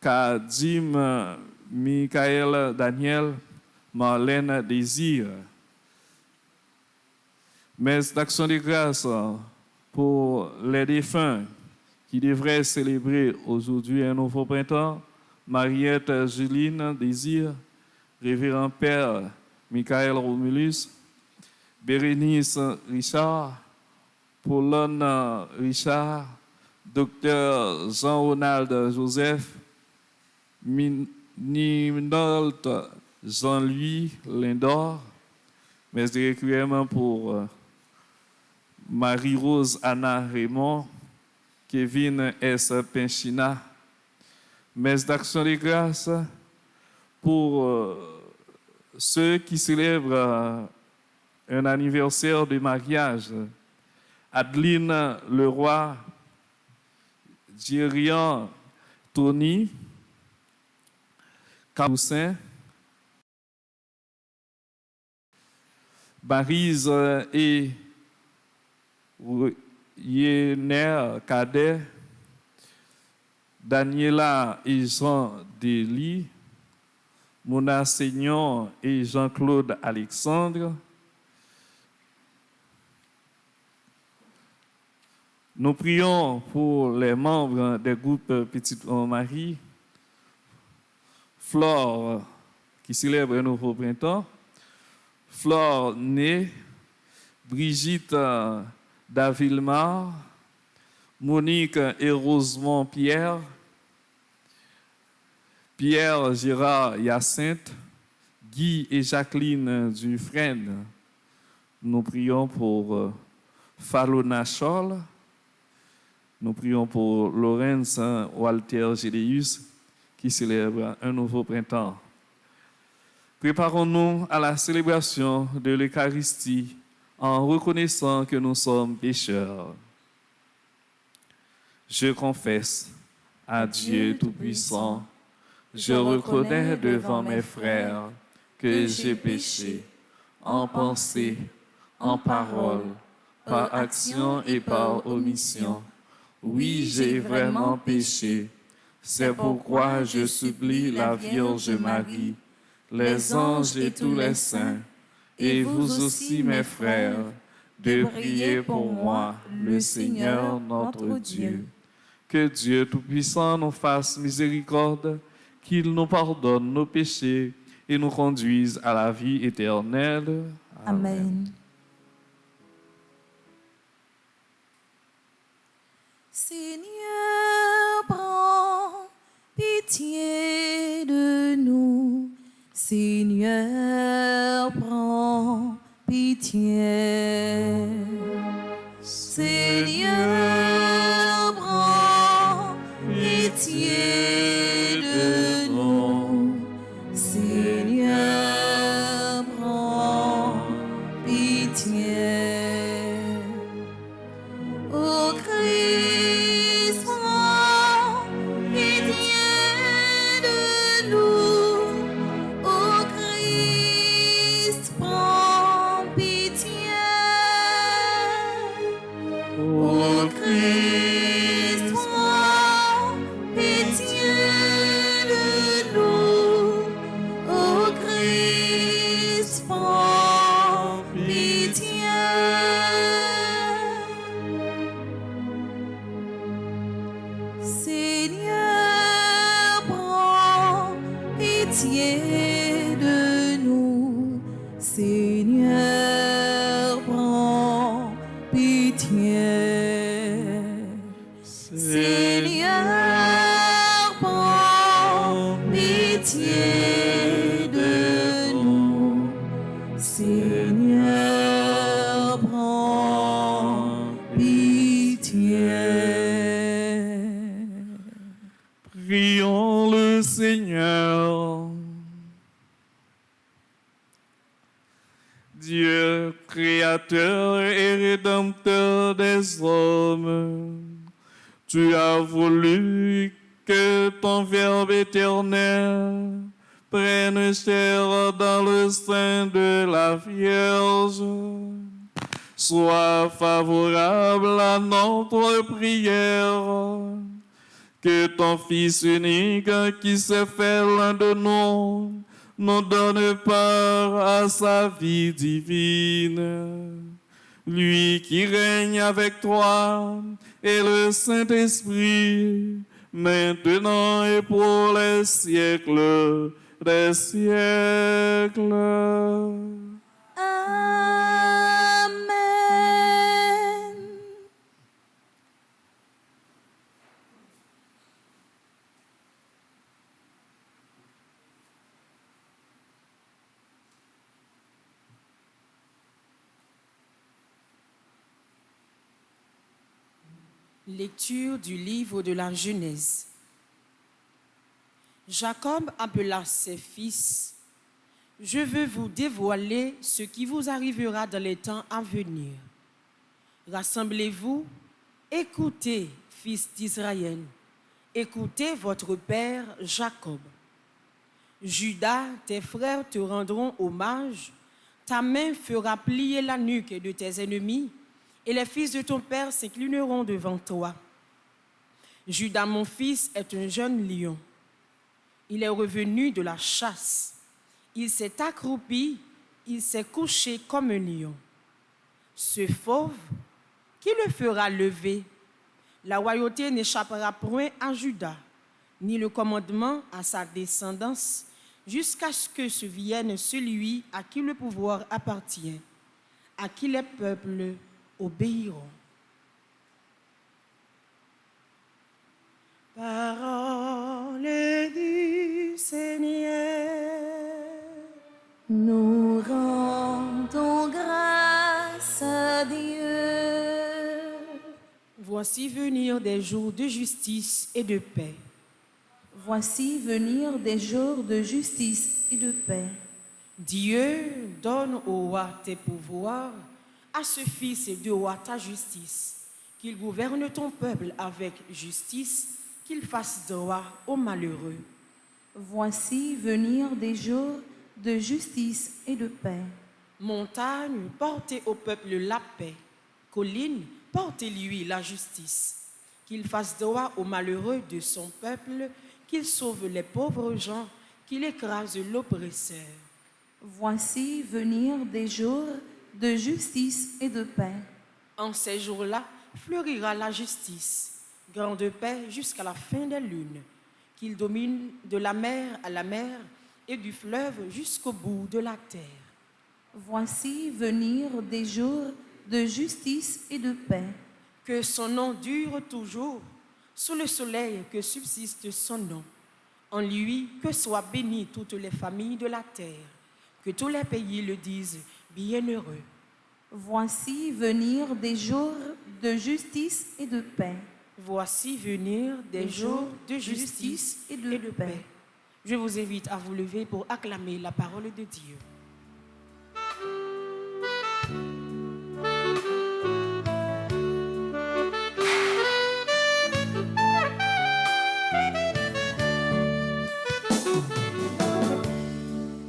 Kadim Michael Daniel, Marlène Désir. Mes actions de grâce pour les défunts qui devraient célébrer aujourd'hui un nouveau printemps, Mariette Juline Désir, Révérend Père Michael Romulus, Bérénice Richard, Paulone Richard, Docteur Jean-Ronald Joseph, Ninolt Jean-Louis Lindor, mes requiem pour Marie-Rose Anna Raymond, Kevin S. Penchina, mes d'actions de grâce pour ceux qui célèbrent un anniversaire de mariage, Adeline Leroy, Djerian Tony, Caroussin, Barise et Yener Cadet, Daniela et Jean Delis, Mona Seignon et Jean-Claude Alexandre. Nous prions pour les membres des groupes Petite Marie, Flore qui célèbre un nouveau printemps, Flore Né, Brigitte Davilmar, Monique et Rosemont Pierre, Pierre Gérard Hyacinthe, Guy et Jacqueline Dufresne. Nous prions pour Falona Scholl. Nous prions pour Laurence Walter Gédéus qui célèbre un nouveau printemps. Préparons-nous à la célébration de l'Eucharistie en reconnaissant que nous sommes pécheurs. Je confesse à Dieu Tout-Puissant, je reconnais devant mes frères que j'ai péché en pensée, en parole, par action et par omission. Oui, j'ai vraiment péché. C'est pourquoi je supplie la Vierge Marie, les anges et tous les saints, et vous aussi, mes frères, de prier pour moi, le Seigneur notre Dieu. Que Dieu Tout-Puissant nous fasse miséricorde, qu'il nous pardonne nos péchés et nous conduise à la vie éternelle. Amen. Seigneur, prends pitié de nous. Seigneur, prends pitié. Seigneur, prends pitié de nous. Seigneur, prends pitié. Ô Christ, prends pitié de nous. Ô Christ, prends pitié. Seigneur, prends pitié. Prions le Seigneur. Dieu, créateur et rédempteur des hommes, tu as voulu que ton Verbe éternel prenne chair dans le sein de la Vierge. Sois favorable à notre prière. Que ton Fils unique qui s'est fait l'un de nous donne part à sa vie divine. Lui qui règne avec toi et le Saint-Esprit, maintenant et pour les siècles des siècles. Amen. Lecture du livre de la Genèse. Jacob appela ses fils. Je veux vous dévoiler ce qui vous arrivera dans les temps à venir. Rassemblez-vous, écoutez, fils d'Israël, écoutez votre père Jacob. Judas, tes frères te rendront hommage, ta main fera plier la nuque de tes ennemis, et les fils de ton père s'inclineront devant toi. Judas, mon fils, est un jeune lion. Il est revenu de la chasse. Il s'est accroupi, il s'est couché comme un lion. Ce fauve, qui le fera lever? La royauté n'échappera point à Judas, ni le commandement à sa descendance, jusqu'à ce que se vienne celui à qui le pouvoir appartient, à qui les peuples obéiront. Parole du Seigneur. Nous rendons grâce à Dieu. Voici venir des jours de justice et de paix. Voici venir des jours de justice et de paix. Dieu donne au roi tes pouvoirs, à ce fils de roi ta justice, qu'il gouverne ton peuple avec justice, qu'il fasse droit aux malheureux. Voici venir des jours de justice et de paix. Montagne, portez au peuple la paix. Colline, portez-lui la justice. Qu'il fasse droit aux malheureux de son peuple, qu'il sauve les pauvres gens, qu'il écrase l'oppresseur. Voici venir des jours de justice et de paix. En ces jours-là, fleurira la justice, grande paix jusqu'à la fin des lunes, qu'il domine de la mer à la mer et du fleuve jusqu'au bout de la terre. Voici venir des jours de justice et de paix. Que son nom dure toujours, sous le soleil que subsiste son nom. En lui, que soient bénies toutes les familles de la terre, que tous les pays le disent bienheureux. Voici venir des jours de justice et de paix. Voici venir des jours de justice et de paix. Je vous invite à vous lever pour acclamer la parole de Dieu.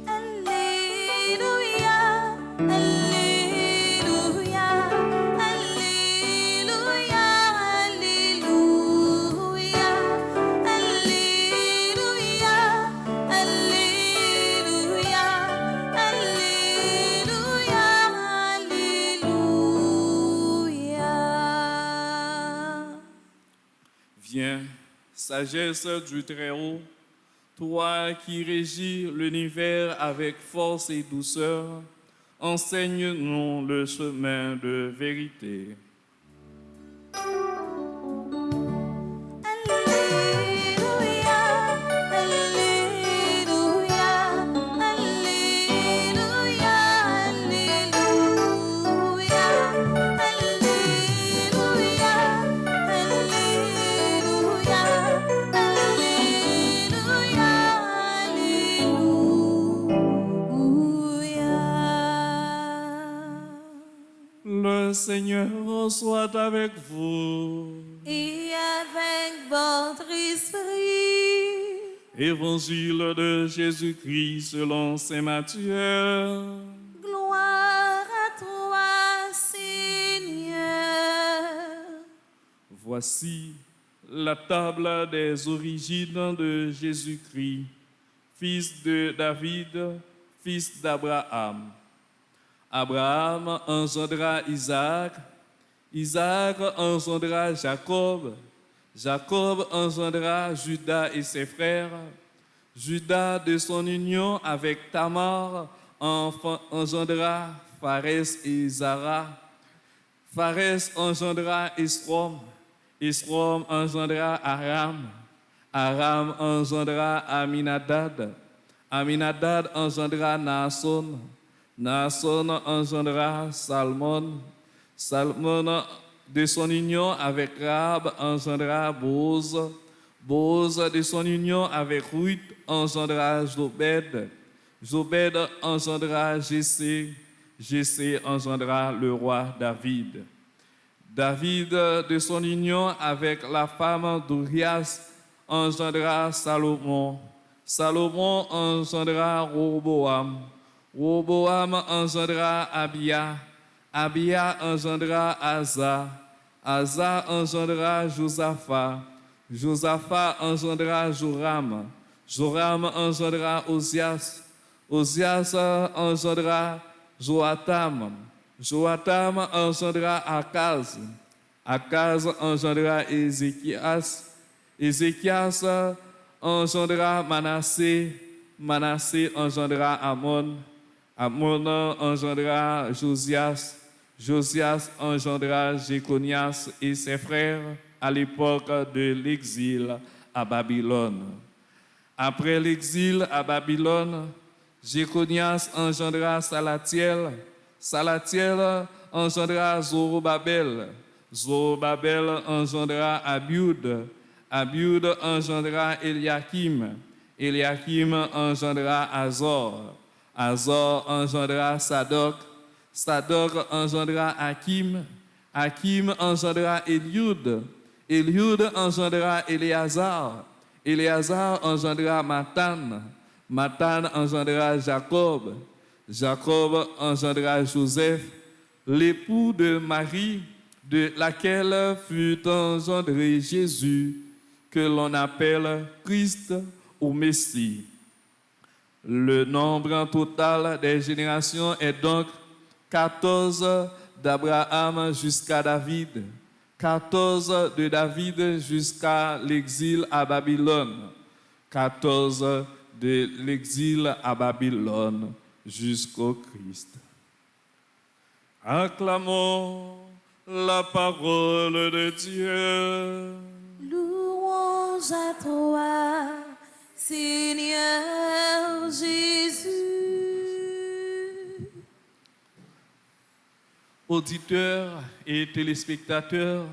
Alléluia, Alléluia, Alléluia, Alléluia, Alléluia, Alléluia, Alléluia, Alléluia. Viens, sagesse du Très-Haut, toi qui régis l'univers avec force et douceur, enseigne-nous le chemin de vérité. Alléluia, Alléluia, Alléluia, Alléluia, Le Seigneur soit avec vous. Et avec votre esprit. Évangile de Jésus-Christ selon saint Matthieu. Gloire à toi, Seigneur. Voici la table des origines de Jésus-Christ, fils de David, fils d'Abraham. Abraham engendra Isaac, Isaac engendra Jacob, Jacob engendra Judas et ses frères, Judas de son union avec Tamar engendra Pharès et Zara, Pharès engendra Esrom, Esrom engendra Aram, Aram engendra Aminadab, Aminadab engendra Naasson, Naasson engendra Salmon, Salmon de son union avec Rahab engendra Boaz, Boaz de son union avec Ruth engendra Jobed, Jobed engendra Jessé, Jessé engendra le roi David. David de son union avec la femme d'Urias engendra Salomon, Salomon engendra Roboam, Roboam engendra Abia, Abia engendra Asa, Asa engendra Josaphat, Josaphat engendra Joram, Joram engendra Osias, Osias engendra Joatam, Joatam engendra Akaz, Akaz engendra Ézéchias, Ézéchias engendra Manassé, Manassé engendra Amon, Amon engendra Josias, Josias engendra Jéconias et ses frères à l'époque de l'exil à Babylone. Après l'exil à Babylone, Jéconias engendra Salatiel, Salatiel engendra Zorobabel, Zorobabel engendra Abiud, Abiud engendra Eliakim, Eliakim engendra Azor, Azor engendra Sadok, Sadok engendra Hakim, Hakim engendra Eliud, Eliud engendra Éléazar, Éléazar engendra Matan, Matan engendra Jacob, Jacob engendra Joseph, l'époux de Marie, de laquelle fut engendré Jésus, que l'on appelle Christ ou Messie. Le nombre total des générations est donc 14 d'Abraham jusqu'à David, 14 de David jusqu'à l'exil à Babylone, 14 de l'exil à Babylone jusqu'au Christ. Acclamons la parole de Dieu. Louange à toi, Seigneur Jésus. Auditeurs et téléspectateurs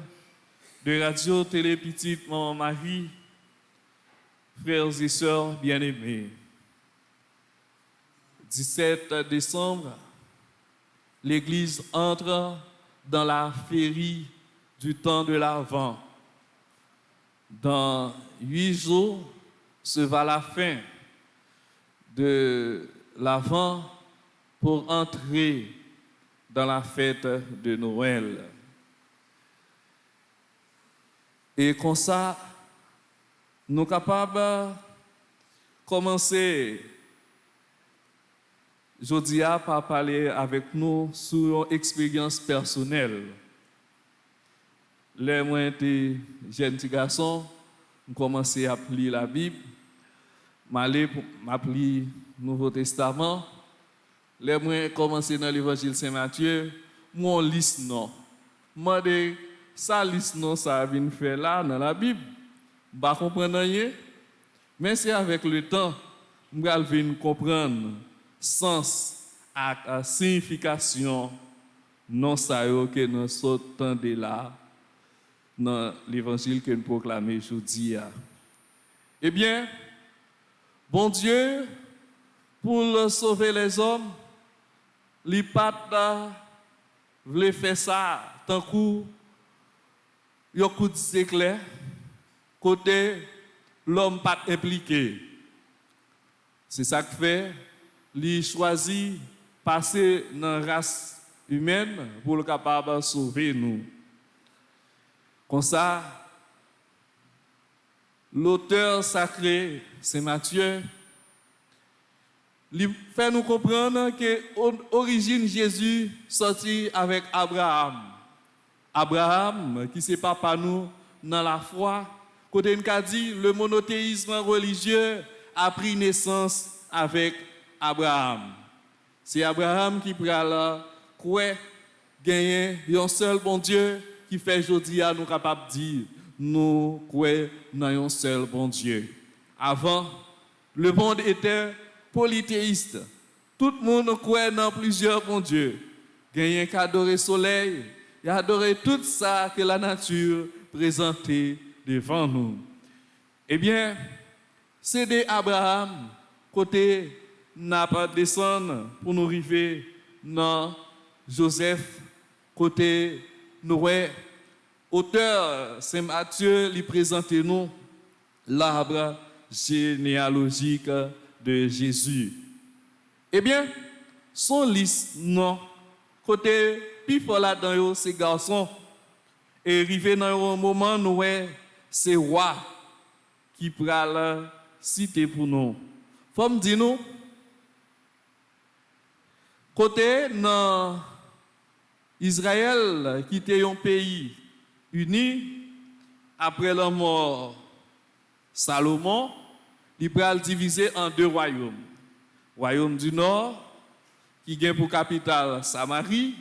de Radio Télé Petite Maman Marie, frères et sœurs bien-aimés, 17 décembre, l'Église entre dans la féerie du temps de l'Avent. Dans 8 jours, se va la fin de l'Avent pour entrer dans la fête de Noël. Et comme ça, nous sommes capables de commencer aujourd'hui à parler avec nous sur une expérience personnelle. Les moi j'étais jeune petit garçon, j'ai commencé à lire la Bible, j'ai lu le Nouveau Testament. Les moi commencé dans l'évangile Saint-Matthieu, moi liste non. Moi de ça liste non ça vient faire là dans la Bible. Pas comprendre rien. Mais c'est avec le temps je vais comprendre sens et signification non ça que nous sortons de là dans l'évangile que nous proclamons aujourd'hui. Eh bien, bon Dieu, pour sauver les hommes, il pas voulait faire ça tant coup yon coup de clair côté l'homme pas impliqué. C'est ça que fait il choisit passer dans la race humaine pour le capable sauver nous. Comme ça, l'auteur sacré, Saint Matthieu, il fait nous comprendre que l'origine Jésus sorti avec Abraham. Abraham, qui c'est papa nous dans la foi, côté nous dit le monothéisme religieux a pris naissance avec Abraham. C'est Abraham qui prend croire gagner un seul bon Dieu qui fait aujourd'hui à nous capables de dire nous croyons dans un seul bon Dieu. Avant, le monde était polythéiste. Tout le monde croyait dans plusieurs bons dieux. Gagner qui adorait le soleil, il adorait tout ça que la nature présentait devant nous. Eh bien, c'est d'Abraham, côté n'a pas descendre pour nous arriver dans Joseph, côté Noé. Auteur Saint Matthieu lui présente nous l'arbre généalogique de Jésus. Eh bien, son liste non côté plus fort là-dedans ces garçons et arrivé dans un moment où c'est roi qui pral citer pour nous. Faut me dire nous côté dans Israël qui était un pays uni après la mort Salomon, il pral diviser en deux royaumes. Royaume du nord qui gagne pour capitale Samarie,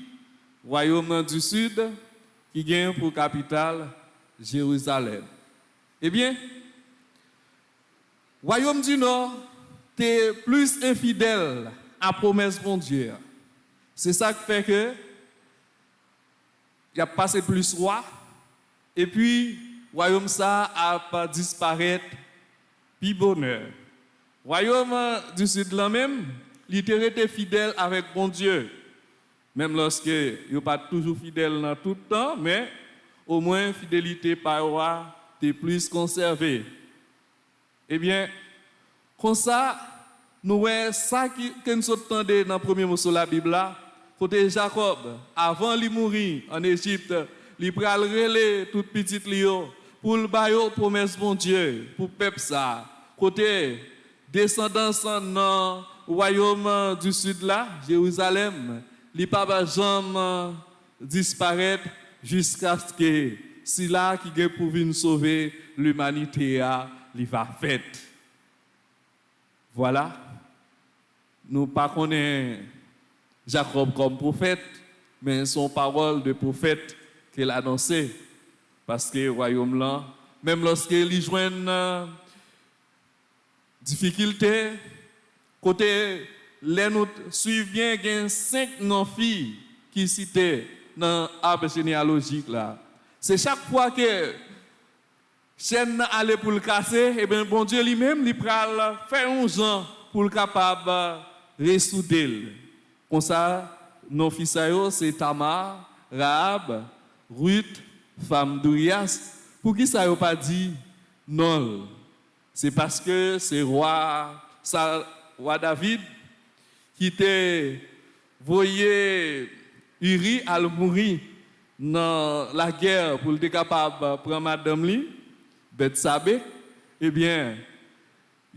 royaume du sud qui gagne pour capitale Jérusalem. Eh bien, royaume du nord était plus infidèle à promesse de Dieu. C'est ça qui fait que il a passé plus roi et puis royaume ça a pas disparaître puis bonheur. Royaume du sud là même, il était fidèle avec bon Dieu. Même lorsque il n'est pas toujours fidèle dans tout le temps, mais au moins fidélité par roi est plus conservée. Eh bien, comme ça, nous voyons ça que nous entendons dans le premier mot sur la Bible là, côté Jacob, avant de mourir en Égypte, il pral relé toute petite Lio pour le bailler promesse bon Dieu, pour peuple ça. Côté descendance dans le royaume du sud là, Jérusalem, il pas jamais disparaître jusqu'à ce que c'est là qui est pour venir sauver l'humanité il va faire. Voilà. Nous pas connaissons Jacob comme prophète, mais son parole de prophète qu'il a annoncé. Parce que le royaume là, même lorsqu'il joint difficulté, côté les nous suivent bien, il y a 5 non-filles qui citaient dans l'arbre généalogique là. C'est chaque fois que chaîne allait pour le casser, et bien bon Dieu lui-même, il pral faire un genre pour le capable ressouder. Comme ça, nos fils c'est Tamar, Rahab, Ruth, femme d'Urias. Pour qui ça n'a pas dit non? C'est parce que c'est roi David qui était voyé Uri à mourir dans la guerre pour être capable de prendre madame li, Bethsabée. Eh bien,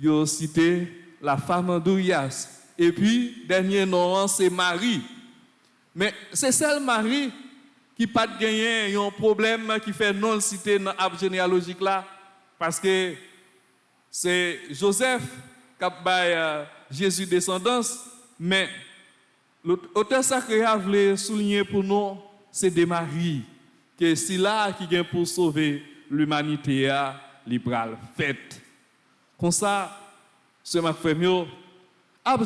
il a cité la femme d'Urias. Et puis, dernier nom, c'est Marie. Mais c'est celle Marie qui n'a pas gagné un problème qui fait non le citer dans l'arbre généalogique là. Parce que c'est Joseph qui a fait Jésus descendance. Mais l'auteur sacré a voulu souligner pour nous, c'est de Marie. Que c'est là qui vient pour sauver l'humanité libérale faite. Comme ça, ce m'a fait mieux. L'arbre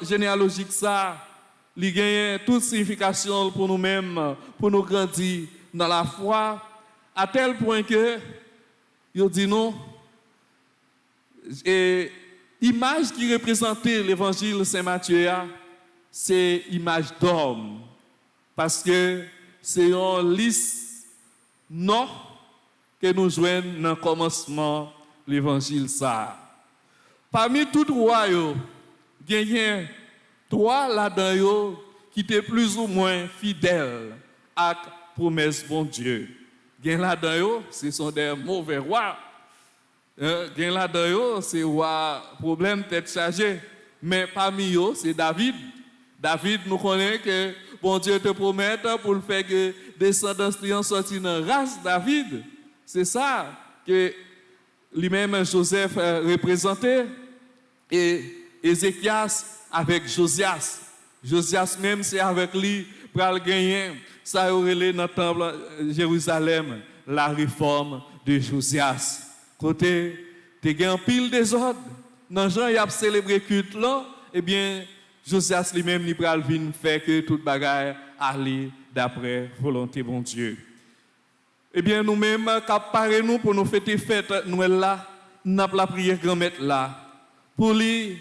généalogique, ça, il gagne toute signification pour nous-mêmes, pour nous grandir dans la foi, à tel point que, il dit non, et l'image qui représentait l'évangile Saint Matthieu, c'est l'image d'homme. parce que c'est une liste non que nous joignons dans le commencement de l'évangile ça. Parmi tous les rois, il y a 3 là-dedans qui étaient plus ou moins fidèles à la promesse de bon Dieu. Il y a là-dedans, ce sont des mauvais rois. Il y a là-dedans, c'est roi problème tête chargée. Mais parmi eux, c'est David. David, nous connaissons que bon Dieu te promet pour le faire que descendants sortent dans la race David. C'est ça que lui-même Joseph représentait. Et Ézéchias avec Josias. Josias même, c'est avec lui pour le gagner. Ça aurait dans le temple Jérusalem, la réforme de Josias. Côté, tu as un pile désordre. Dans Jean, il a célébré culte là, eh bien, Josias lui-même, il va venir faire que toute bagaille aller d'après volonté bon Dieu. Eh bien, nous-mêmes, préparons nous pour nous fêter fête Noël là, nous avons la prière grand maître là. Pour lui,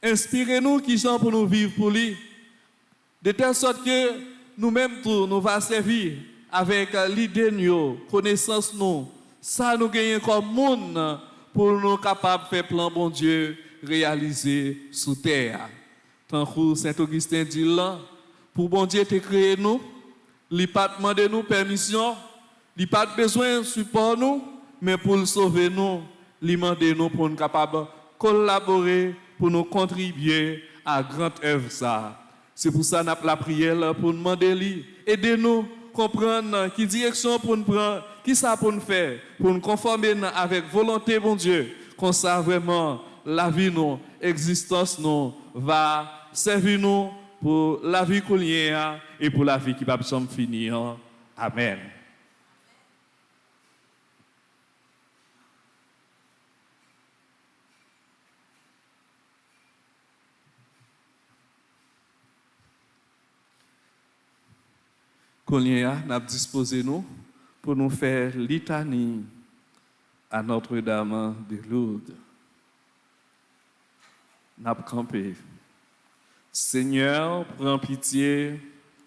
inspirez-nous qui sont pour nous vivre pour lui. De telle sorte que nous-mêmes, nous va servir avec l'idée de nous, connaissance nous. Ça nous gagne comme monde pour nous capables de faire plan bon Dieu réaliser sous terre. Tant que Saint-Augustin dit là, pour bon Dieu te créer nous, il n'a pas demandé nous permission, il n'a pas besoin de support nous, mais pour le sauver nous, il demande nous pour nous capables de collaborer, pour nous contribuer à la grande œuvre ça. C'est pour ça que nous avons la prière pour nous demander lui, aidez-nous comprendre qui direction pour nous prendre, qui ça pour nous faire, pour nous conformer avec volonté bon Dieu, qu'on ça vraiment la vie nous, existence nous va servir nous pour la vie qu'on y a et pour la vie qui va jamais finir. Amen. Qu'on y a, nous avons disposé nous pour nous faire litanie à Notre-Dame de Lourdes. Nous avons campé. Seigneur, prends pitié.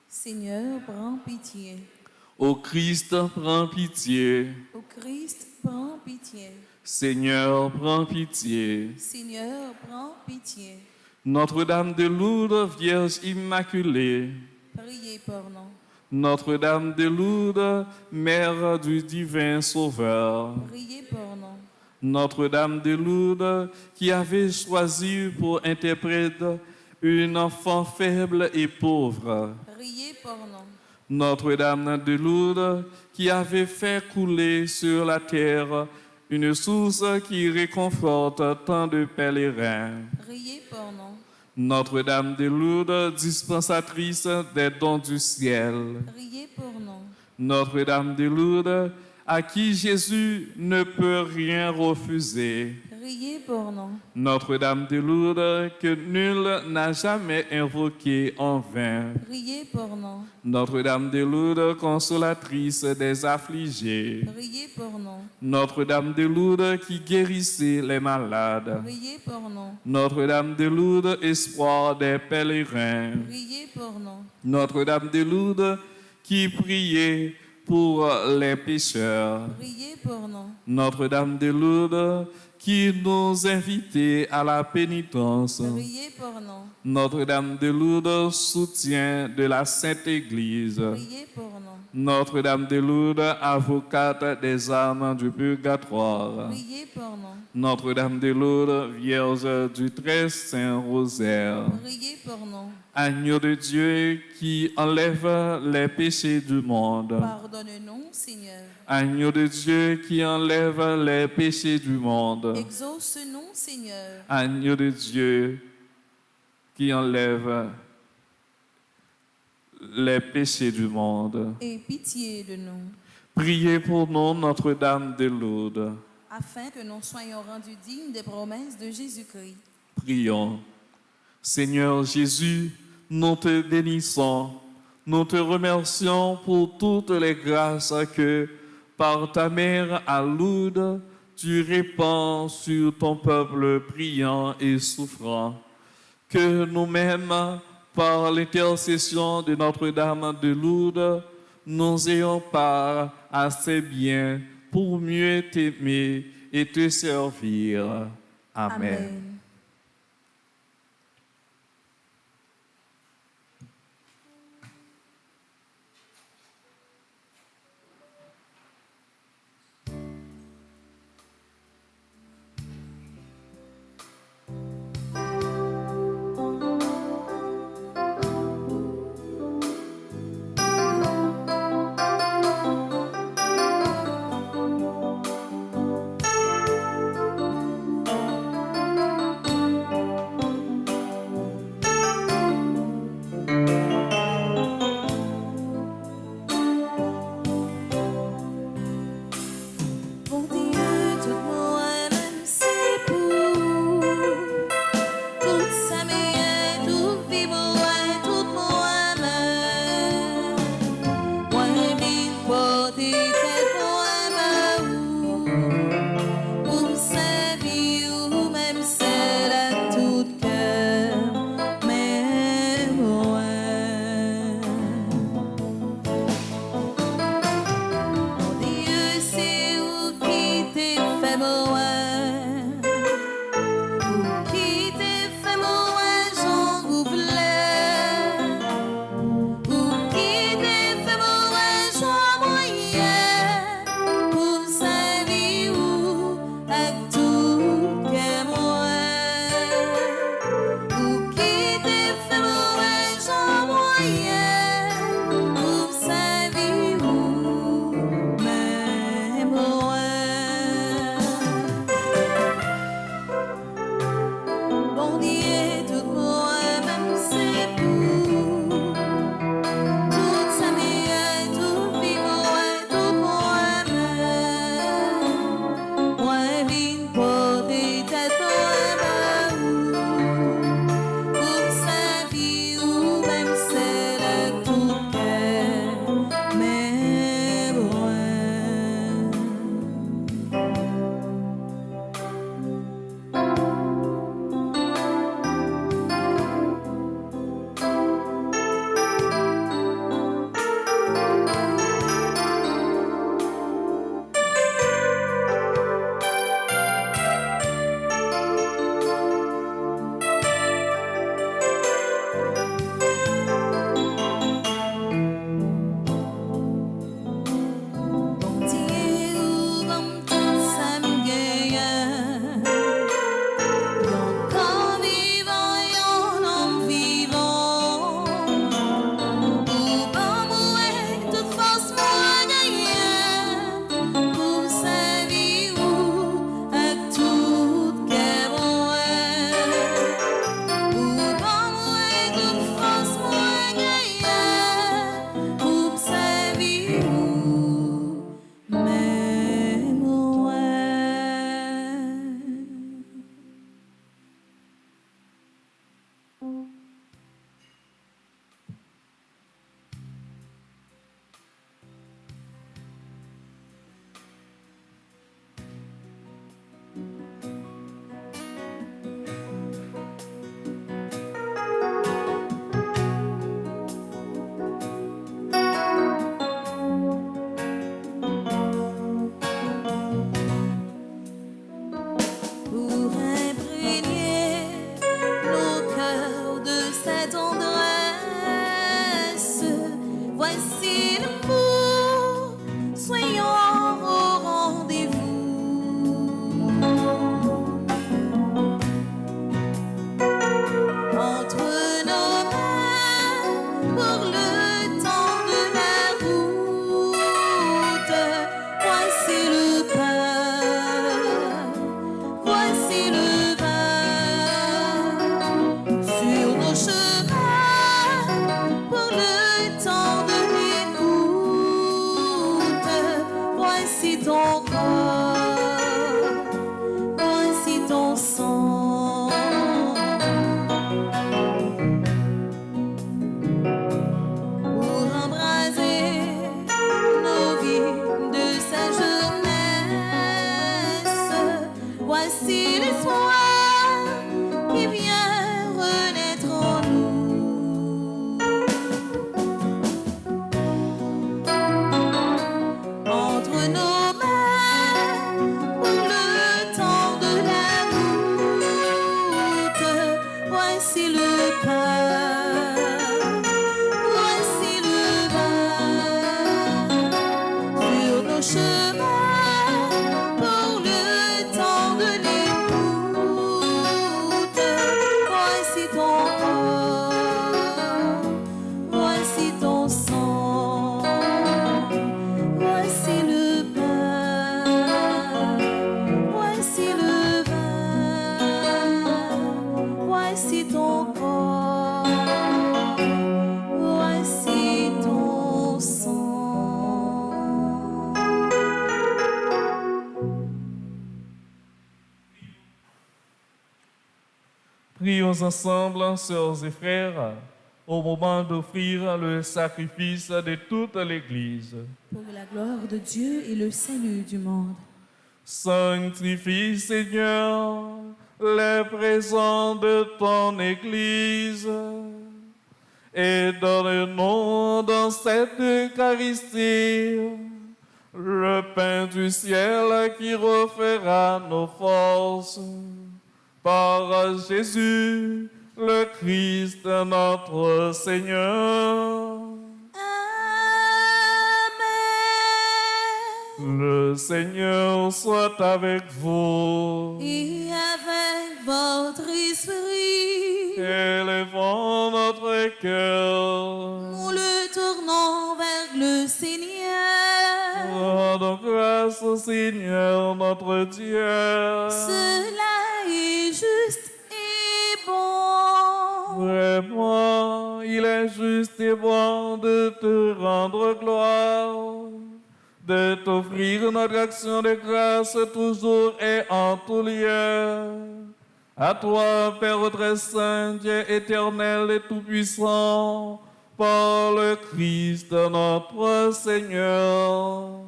Seigneur, prends pitié. Ô Christ, prends pitié. Ô Christ, prends pitié. Seigneur, prends pitié. Seigneur, prends pitié. Notre-Dame de Lourdes, Vierge Immaculée. Priez pour nous. Notre-Dame de Lourdes, Mère du divin Sauveur. Priez pour nous. Notre-Dame de Lourdes, qui avait choisi pour interprète une enfant faible et pauvre. Priez pour nous. Notre-Dame de Lourdes, qui avait fait couler sur la terre une source qui réconforte tant de pèlerins. Priez pour nous. Notre-Dame de Lourdes, dispensatrice des dons du ciel. Priez pour nous. Notre-Dame de Lourdes, à qui Jésus ne peut rien refuser. Priez pour nous. Notre-Dame de Lourdes, que nul n'a jamais invoquée en vain. Priez pour nous. Notre-Dame de Lourdes, consolatrice des affligés. Priez pour nous. Notre-Dame de Lourdes, qui guérissait les malades. Priez pour nous. Notre-Dame de Lourdes, espoir des pèlerins. Priez pour nous. Notre-Dame de Lourdes, qui priait pour les pécheurs. Priez pour nous. Notre-Dame de Lourdes, qui nous invitait à la pénitence. Priez pour nous. Notre-Dame de Lourdes, soutien de la Sainte Église. Priez pour nous. Notre-Dame de Lourdes, avocate des âmes du purgatoire. Priez pour nous. Notre-Dame de Lourdes, Vierge du très saint rosaire. Priez pour nous. Agneau de Dieu qui enlève les péchés du monde. Pardonne-nous, Seigneur. Agneau de Dieu qui enlève les péchés du monde. Exauce-nous, Seigneur. Agneau de Dieu qui enlève les péchés du monde. Aie pitié de nous, Priez pour nous, Notre-Dame de Lourdes. afin que nous soyons rendus dignes des promesses de Jésus-Christ. Prions. Seigneur Jésus, nous te bénissons. Nous te remercions pour toutes les grâces que, par ta mère à Lourdes, tu répands sur ton peuple priant et souffrant. Que nous-mêmes, par l'intercession de Notre-Dame de Lourdes, nous ayons part à ces biens pour mieux t'aimer et te servir. Amen. Amen. Prions ensemble, sœurs et frères, au moment d'offrir le sacrifice de toute l'Église. Pour la gloire de Dieu et le salut du monde. Sanctifie, Seigneur, les présents de ton Église et donne-nous dans cette Eucharistie le pain du ciel qui refera nos forces. Par Jésus, le Christ, notre Seigneur. Amen. Le Seigneur soit avec vous. Et avec votre esprit, Élevons notre cœur. nous le tournons vers le Seigneur. Rendons grâce au Seigneur notre Dieu. Cela est juste et bon. Vraiment, il est juste et bon de te rendre gloire, de t'offrir notre action de grâce toujours et en tout lieu. À toi, Père très saint, Dieu éternel et tout-puissant, par le Christ notre Seigneur.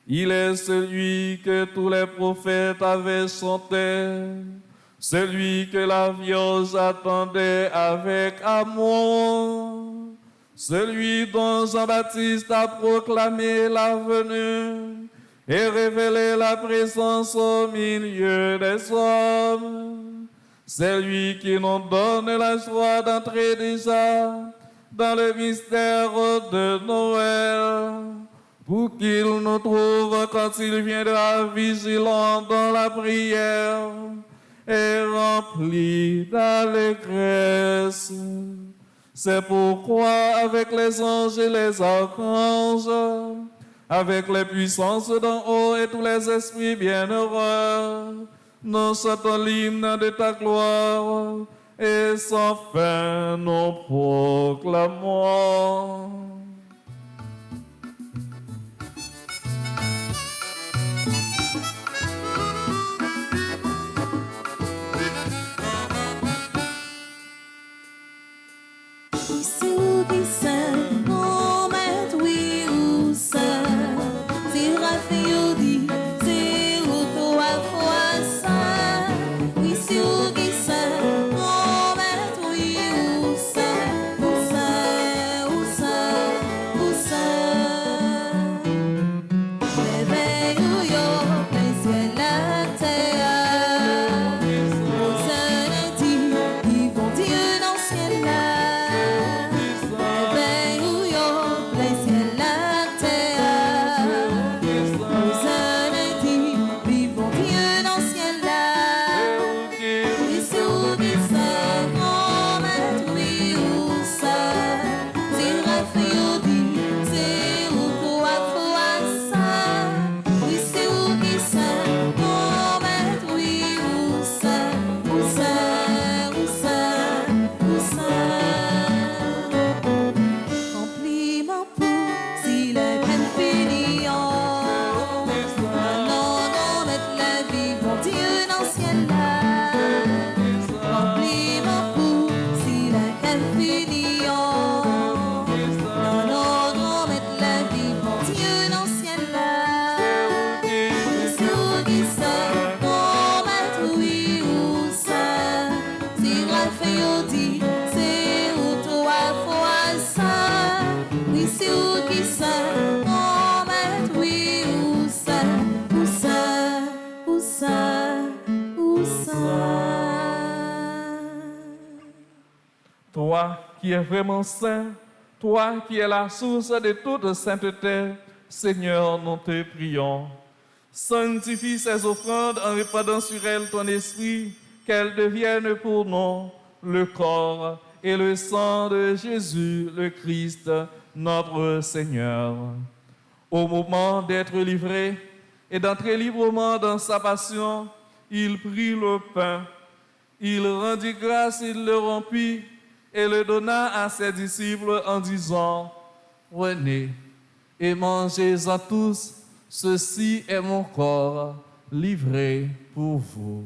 Il est celui que tous les prophètes avaient chanté, celui que la Vierge attendait avec amour, celui dont Jean-Baptiste a proclamé la venue et révélé la présence au milieu des hommes, celui qui nous donne la joie d'entrer déjà dans le mystère de Noël, pour qu'il nous trouve quand il viendra vigilant dans la prière et rempli d'allégresse. C'est pourquoi avec les anges et les archanges, avec les puissances d'en haut et tous les esprits bienheureux, nous chantons l'hymne de ta gloire et sans fin nous proclamons. Toi qui es vraiment saint, toi qui es la source de toute sainteté, Seigneur, nous te prions. Sanctifie ces offrandes en répandant sur elles ton esprit, qu'elles deviennent pour nous le corps et le sang de Jésus, le Christ, notre Seigneur. Au moment d'être livré et d'entrer librement dans sa passion, il prit le pain, il rendit grâce, il le rompit et le donna à ses disciples en disant: Prenez et mangez-en tous, ceci est mon corps livré pour vous.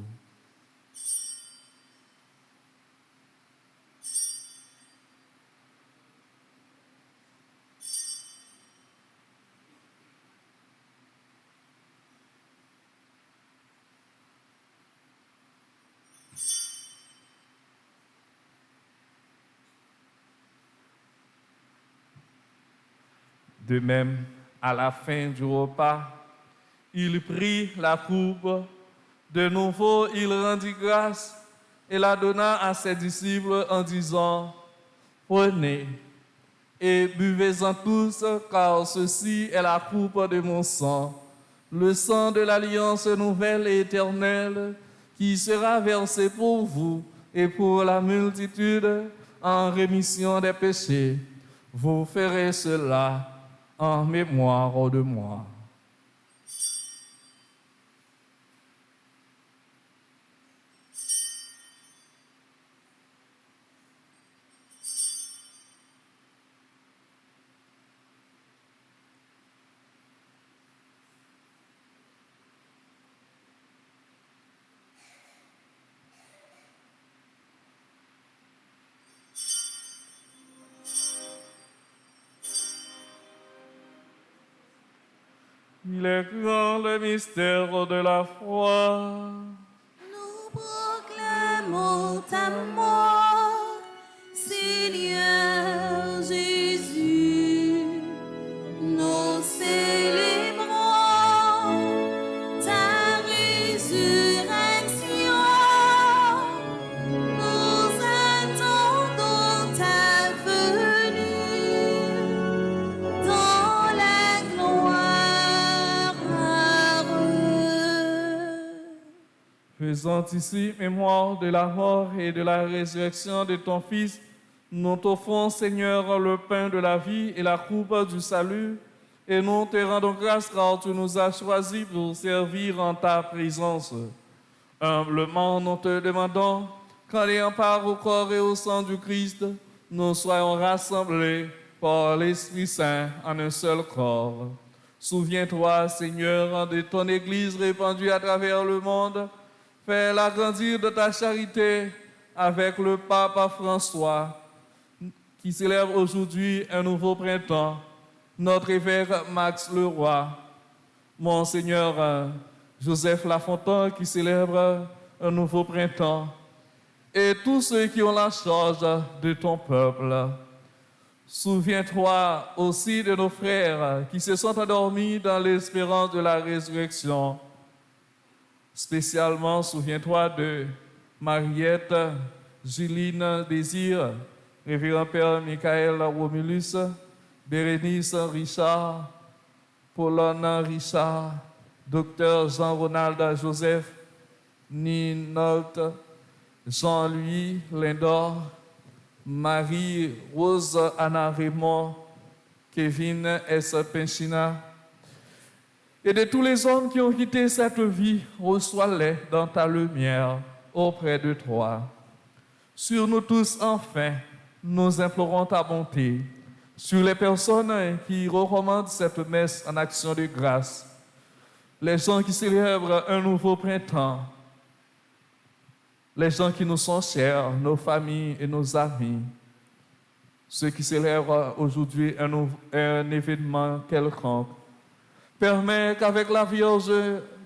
De même, à la fin du repas, il prit la coupe. De nouveau, il rendit grâce et la donna à ses disciples en disant, « Prenez et buvez-en tous, car ceci est la coupe de mon sang, le sang de l'alliance nouvelle et éternelle, qui sera versé pour vous et pour la multitude en rémission des péchés. Vous ferez cela en mémoire de moi. » Il est grand le mystère de la foi. Nous proclamons ta mort, Seigneur Jésus. Nous célébrons ta résurrection. Nous attendons ta venue dans la gloire. Faisant ici mémoire de la mort et de la résurrection de ton Fils, nous t'offrons, Seigneur, le pain de la vie et la coupe du salut, et nous te rendons grâce car tu nous as choisis pour servir en ta présence. Humblement, nous te demandons qu'en ayant part au corps et au sang du Christ, nous soyons rassemblés par l'Esprit Saint en un seul corps. Souviens-toi, Seigneur, de ton Église répandue à travers le monde. Fais-la grandir de ta charité avec le pape François, qui célèbre aujourd'hui un nouveau printemps, notre évêque Max Leroy, Monseigneur Joseph Lafontaine, qui célèbre un nouveau printemps, et tous ceux qui ont la charge de ton peuple. Souviens-toi aussi de nos frères qui se sont endormis dans l'espérance de la résurrection. Spécialement, souviens-toi de Mariette, Juline Désir, Révérend Père Michael Romulus, Bérénice Richard, Paulone Richard, Docteur Jean-Ronald Joseph, Ninolt, Jean-Louis Lindor, Marie-Rose Anna Raymond, Kevin S. Pinchina, et de tous les hommes qui ont quitté cette vie, reçois-les dans ta lumière auprès de toi. Sur nous tous, enfin, nous implorons ta bonté. Sur les personnes qui recommandent cette messe en action de grâce, les gens qui célèbrent un nouveau printemps, les gens qui nous sont chers, nos familles et nos amis, ceux qui célèbrent aujourd'hui un événement quelconque. Permets qu'avec la Vierge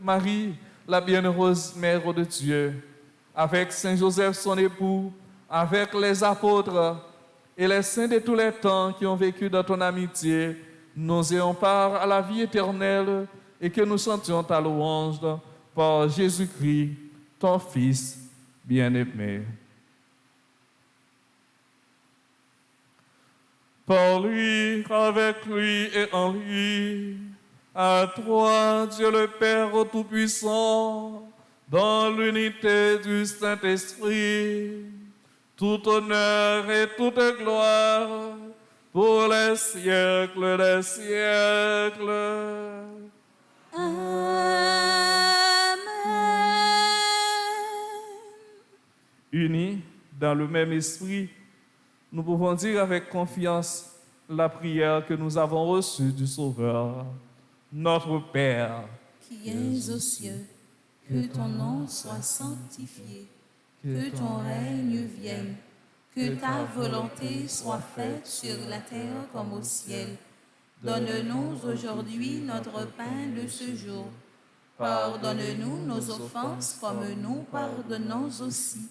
Marie, la bienheureuse Mère de Dieu, avec Saint Joseph son époux, avec les apôtres et les saints de tous les temps qui ont vécu dans ton amitié, nous ayons part à la vie éternelle et que nous chantions ta louange par Jésus-Christ, ton Fils bien-aimé. Par lui, avec lui et en lui, à toi, Dieu le Père Tout-Puissant, dans l'unité du Saint-Esprit, tout honneur et toute gloire pour les siècles des siècles. Amen. Unis dans le même esprit, nous pouvons dire avec confiance la prière que nous avons reçue du Sauveur. Notre Père, qui es aux cieux, que ton nom soit sanctifié, que ton règne vienne, que ta volonté soit faite sur la terre comme au ciel. Donne-nous aujourd'hui notre pain de ce jour. Pardonne-nous nos offenses comme nous pardonnons aussi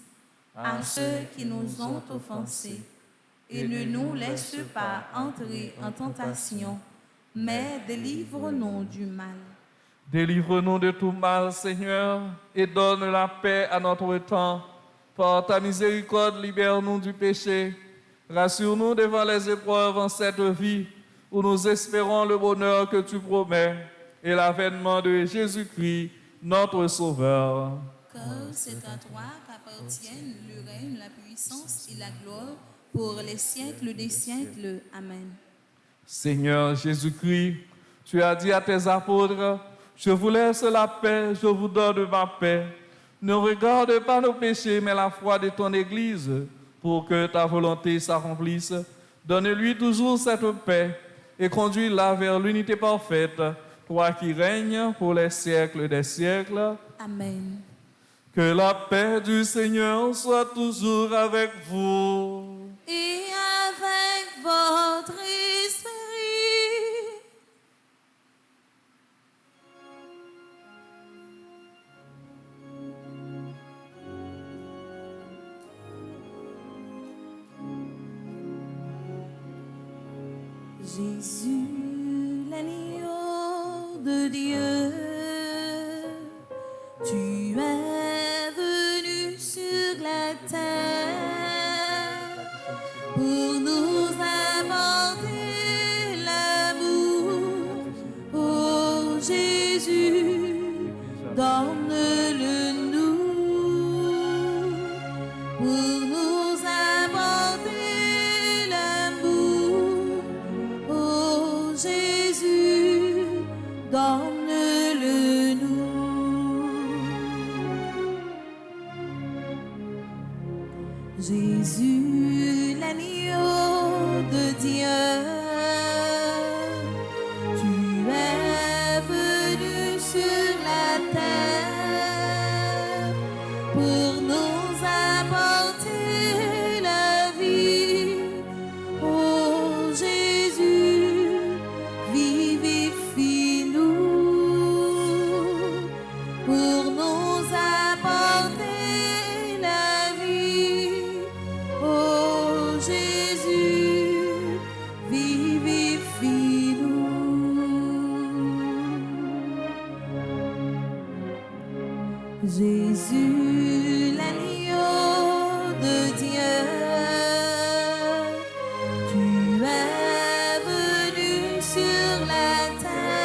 à ceux qui nous ont offensés. Et ne nous laisse pas entrer en tentation, mais délivre-nous du mal. Délivre-nous de tout mal, Seigneur, et donne la paix à notre temps. Par ta miséricorde, libère-nous du péché. Rassure-nous devant les épreuves en cette vie, où nous espérons le bonheur que tu promets et l'avènement de Jésus-Christ, notre Sauveur. Car c'est à toi qu'appartiennent le règne, la puissance et la gloire pour les siècles des siècles. Amen. Seigneur Jésus-Christ, tu as dit à tes apôtres, je vous laisse la paix, je vous donne ma paix. Ne regarde pas nos péchés, mais la foi de ton Église, pour que ta volonté s'accomplisse. Donne-lui toujours cette paix et conduis-la vers l'unité parfaite, toi qui règnes pour les siècles des siècles. Amen. Que la paix du Seigneur soit toujours avec vous. Et avec votre esprit. Jésus, l'agneau de Dieu, tu es venu sur la terre pour nous apporter l'amour. Oh Jésus, donne-le nous pour nous apporter l'amour. Oh Jésus, donne-le nous. Jésus, l'agneau de Dieu, tu es venu sur la terre pour nous apporter la vie. Oh Jésus, vivifie-nous pour nous apporter la vie. Oh Jésus, vivifie-nous. Jésus, l'agneau de Dieu, tu es venu sur la terre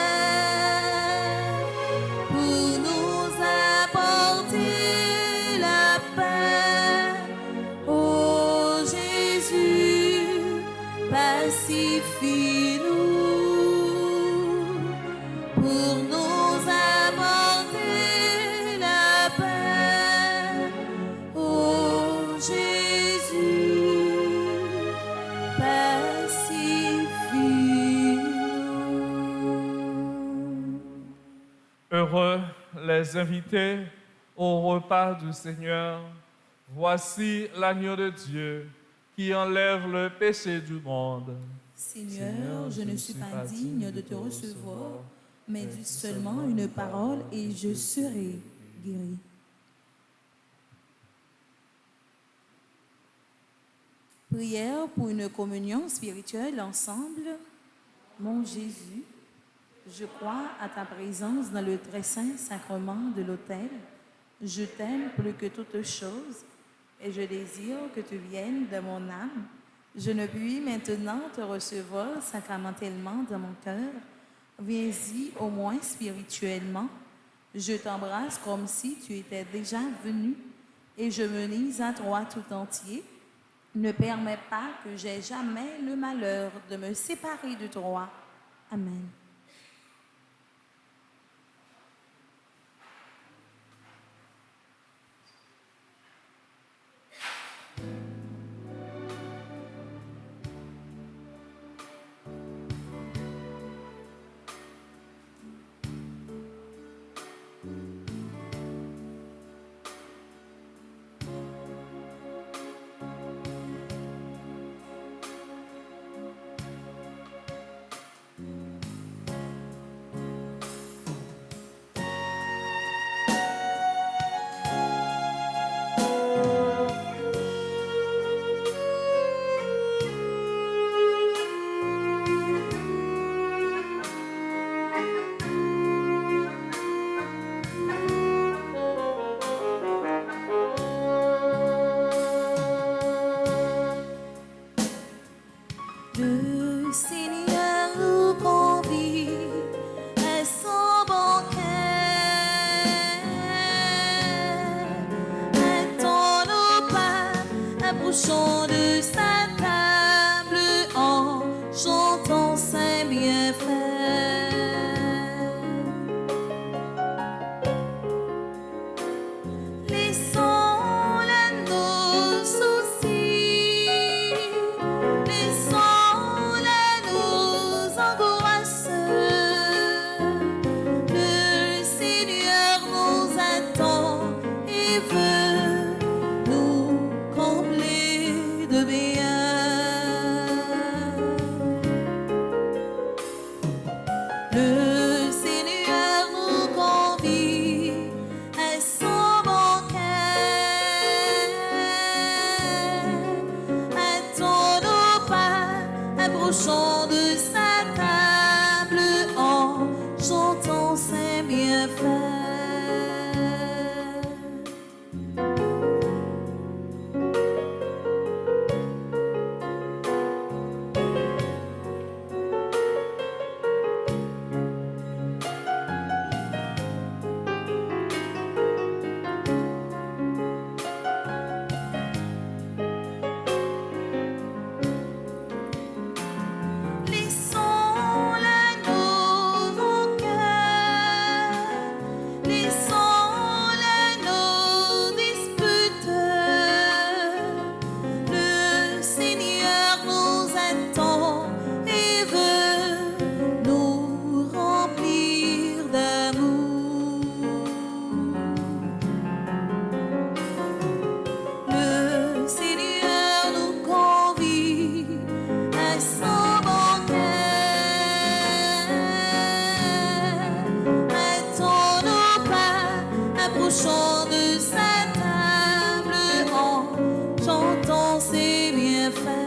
pour nous apporter la paix. Oh Jésus, pacifie-nous pour nous apporter la paix. Oh Jésus, pacifie-nous. Heureux les invités au repas du Seigneur. Voici l'agneau de Dieu qui enlève le péché du monde. Seigneur, je ne suis pas digne de te recevoir, mais dis seulement une parole et je serai guéri. Prière pour une communion spirituelle ensemble. Mon Jésus, je crois à ta présence dans le très saint sacrement de l'autel. Je t'aime plus que toute chose et je désire que tu viennes de mon âme. Je ne puis maintenant te recevoir sacramentellement dans mon cœur. Viens-y au moins spirituellement. Je t'embrasse comme si tu étais déjà venu et je me lis à toi tout entier. Ne permets pas que j'aie jamais le malheur de me séparer de toi. Amen. Le Seigneur nous convie à son banquet. Attends-nous pas, approchons de sa table en chantant ses bienfaits. Laissons l'agneau vainqueur, laissons l'agneau disputeur. Le Seigneur nous attend et veut nous remplir d'amour. Le Seigneur nous convie à son banquet. Attends-nous pas, approchons de sa table en chantant ses bienfaits.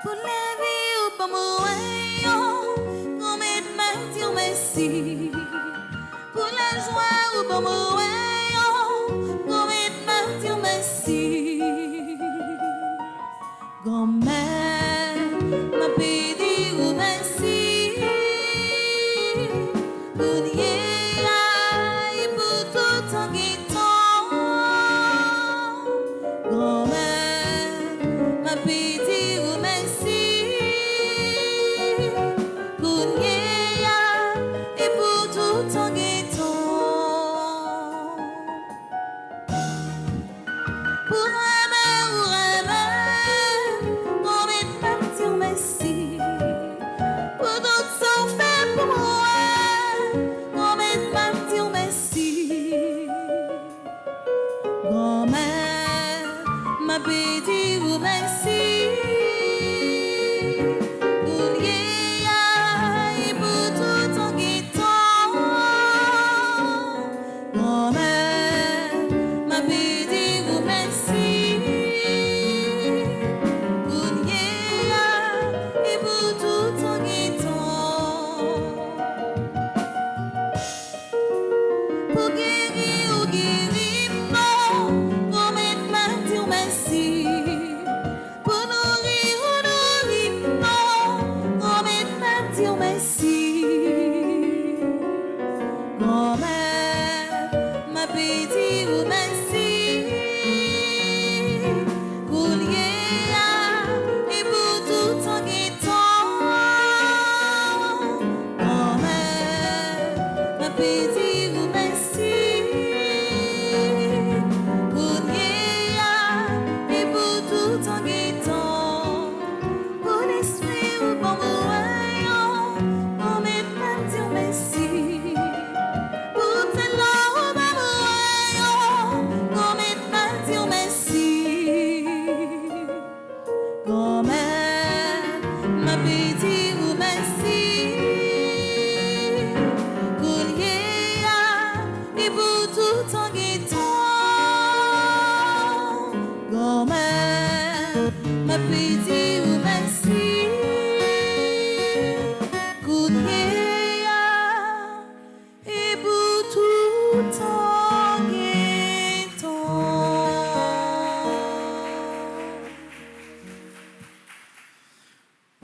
Pour la vie ou pas moyen, comme et dire merci. Pour la joie ou pas moyen, comme et dire merci. Grand-mère, m'a pédé ou merci. Pour nier et pour tout en guettant. Grand-mère, m'a pédé ou merci. Pour nier et pour tout en guettant. Pour aimer ou aimer, comme et partir merci.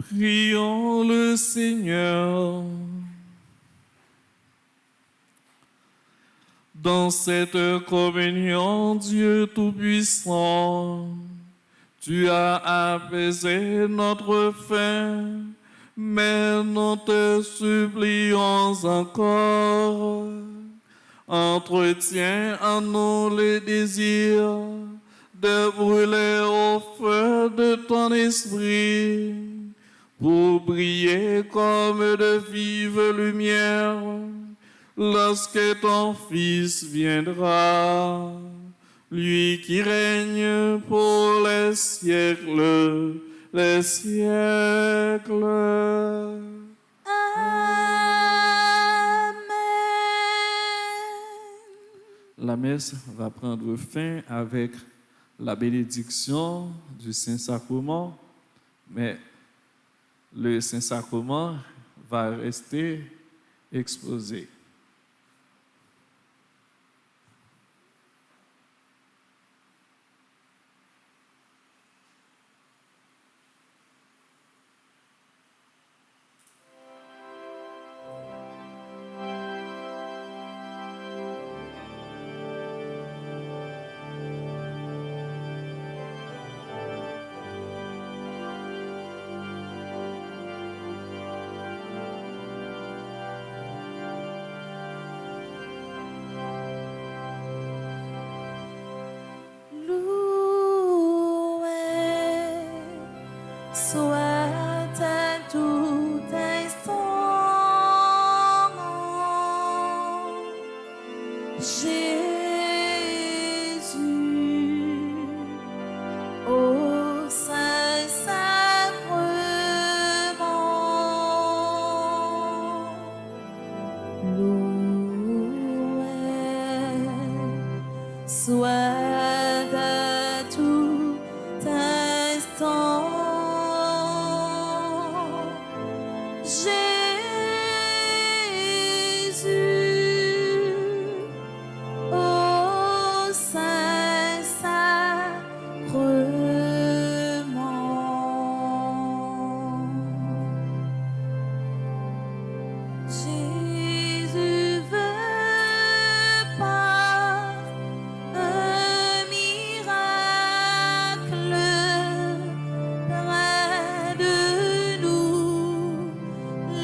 Prions le Seigneur. Dans cette communion, Dieu Tout-Puissant, tu as apaisé notre faim, mais nous te supplions encore. Entretiens en nous le désir de brûler au feu de ton esprit, pour briller comme de vives lumières lorsque ton Fils viendra, lui qui règne pour les siècles, les siècles. Amen. La messe va prendre fin avec la bénédiction du Saint-Sacrement, mais le Saint-Sacrement va rester exposé. Loué soit à tout instant Jésus, au Saint-Sacrement. Loué soit à tout instant Jésus, au Saint-Sacrement. Jésus veut par un miracle près de nous,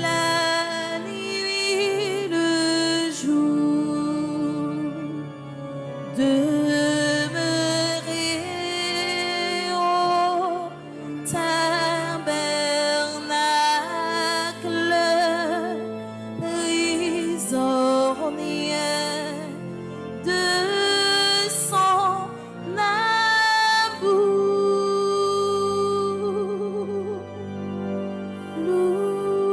la nuit, le jour, demeurer au tabernacle, prisonnier de son amour. Loué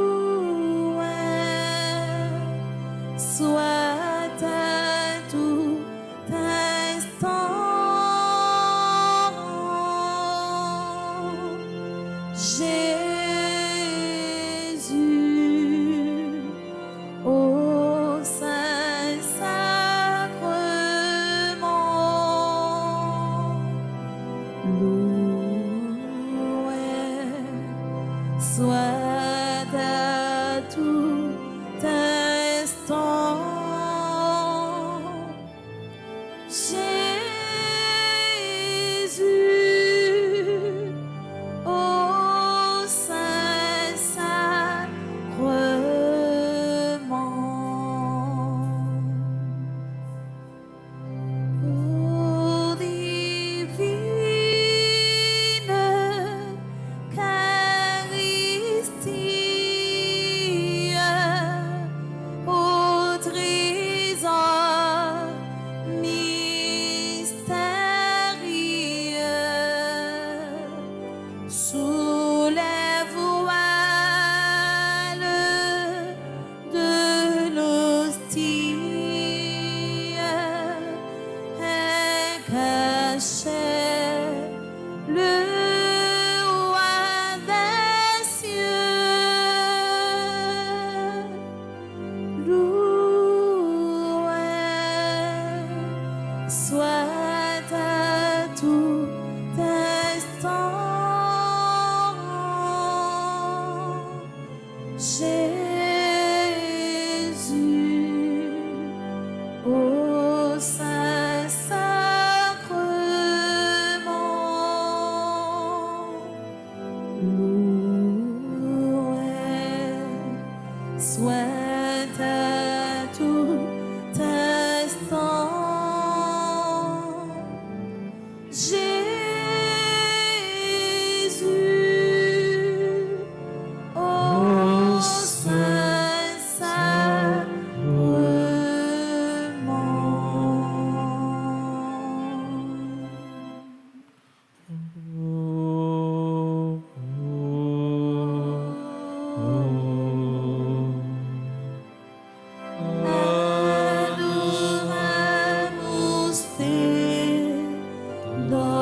soit à tout instant Jésus, au Saint-Sacrement. Loué soit à tout instant Jésus, au Saint-Sacrement. Ô divine Eucharistie, ô trésor mystérieux, sous les voiles de l'hostie est caché le roi des cieux. Loué soit à tout instant Soit à tout instant, Jésus, ô adoramus te, adoramus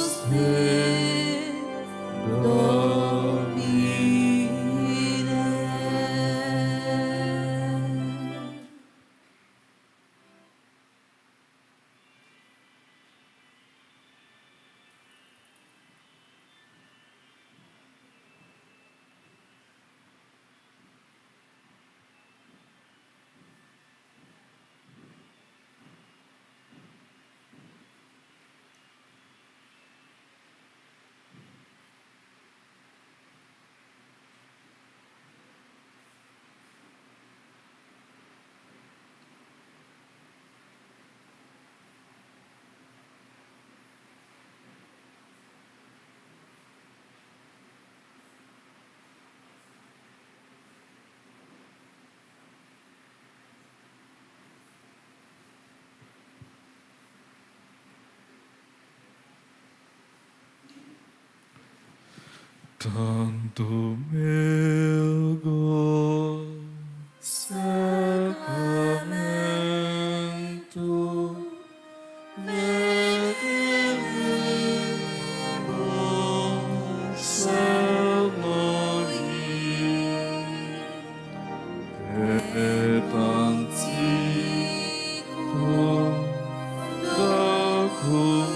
te, Tanto melgo sacramento veremos salmoni et antico documento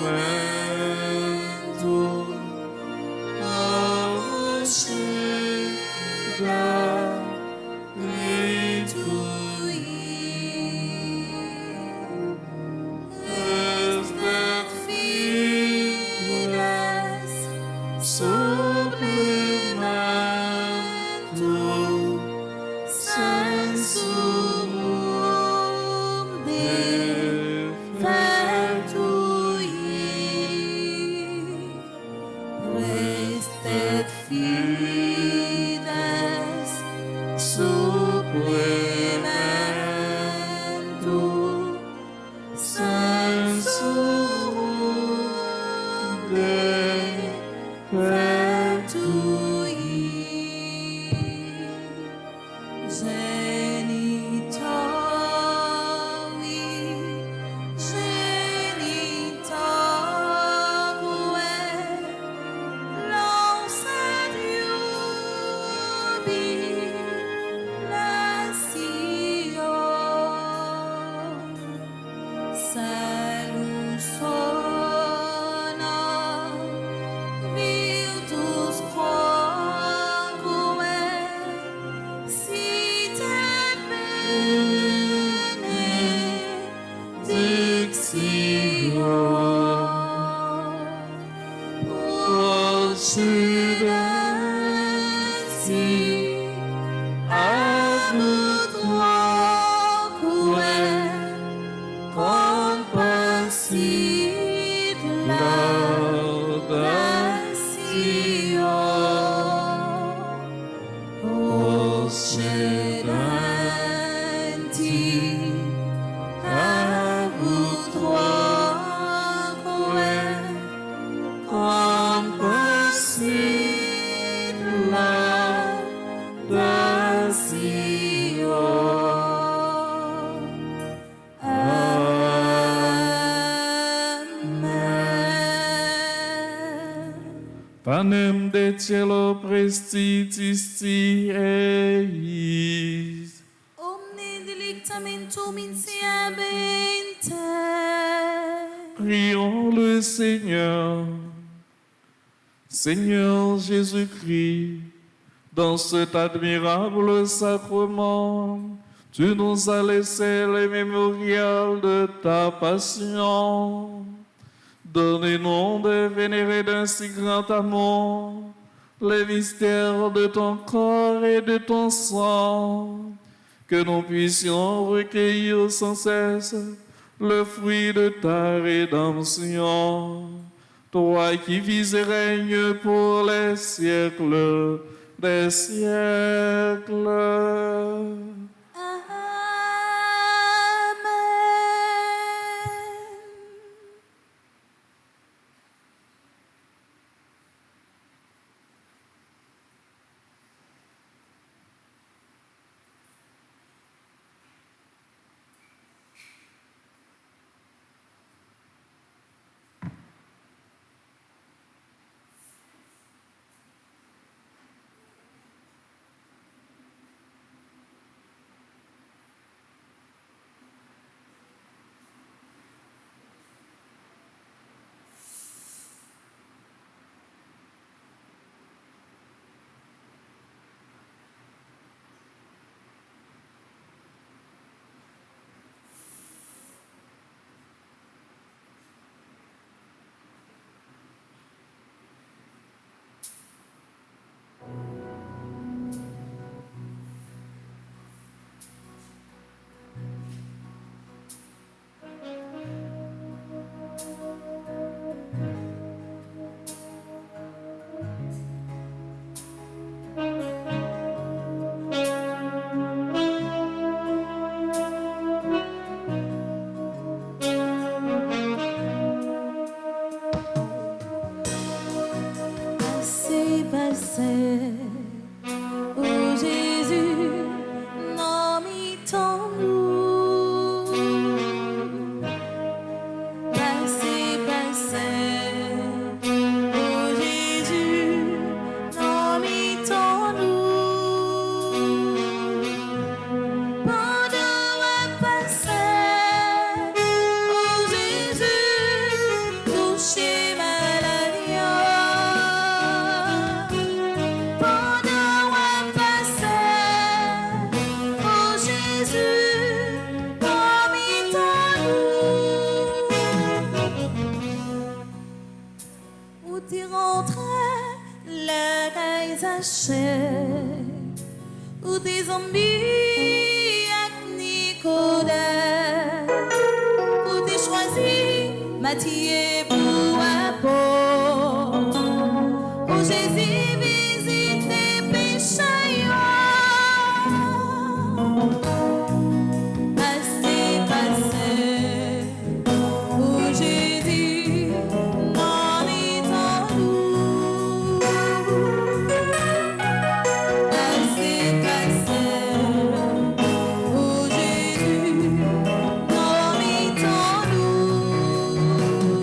Restet fides supplementum sensuum defectui. Salus honor virtus quoque site benedictio possudensi amut quoque compassit laudatio poscedenti abut quoque compassit laudatio. Panem de cielo prestitisti eis. Omne delictamentum inseabente. Prions le Seigneur. Seigneur Jésus-Christ, dans cet admirable sacrement, tu nous as laissé le mémorial de ta passion. Donnez-nous de vénérer d'un si grand amour les mystères de ton corps et de ton sang, que nous puissions recueillir sans cesse le fruit de ta rédemption. Toi qui vis et règnes pour les siècles des siècles. Amen. Passez, passez, ô Jésus, non nous. Passez, passez, ô Jésus, non nous. Pendant passer, ô Jésus, touchez maladie. Où t'es rentré, la caille où des zombies avec Nicodème, où t'es choisi Matthieu pour un pot, où Jésus visite les pécheurs. Passez, passez, où Jésus non nous. Passez, passez, où Jésus non nous.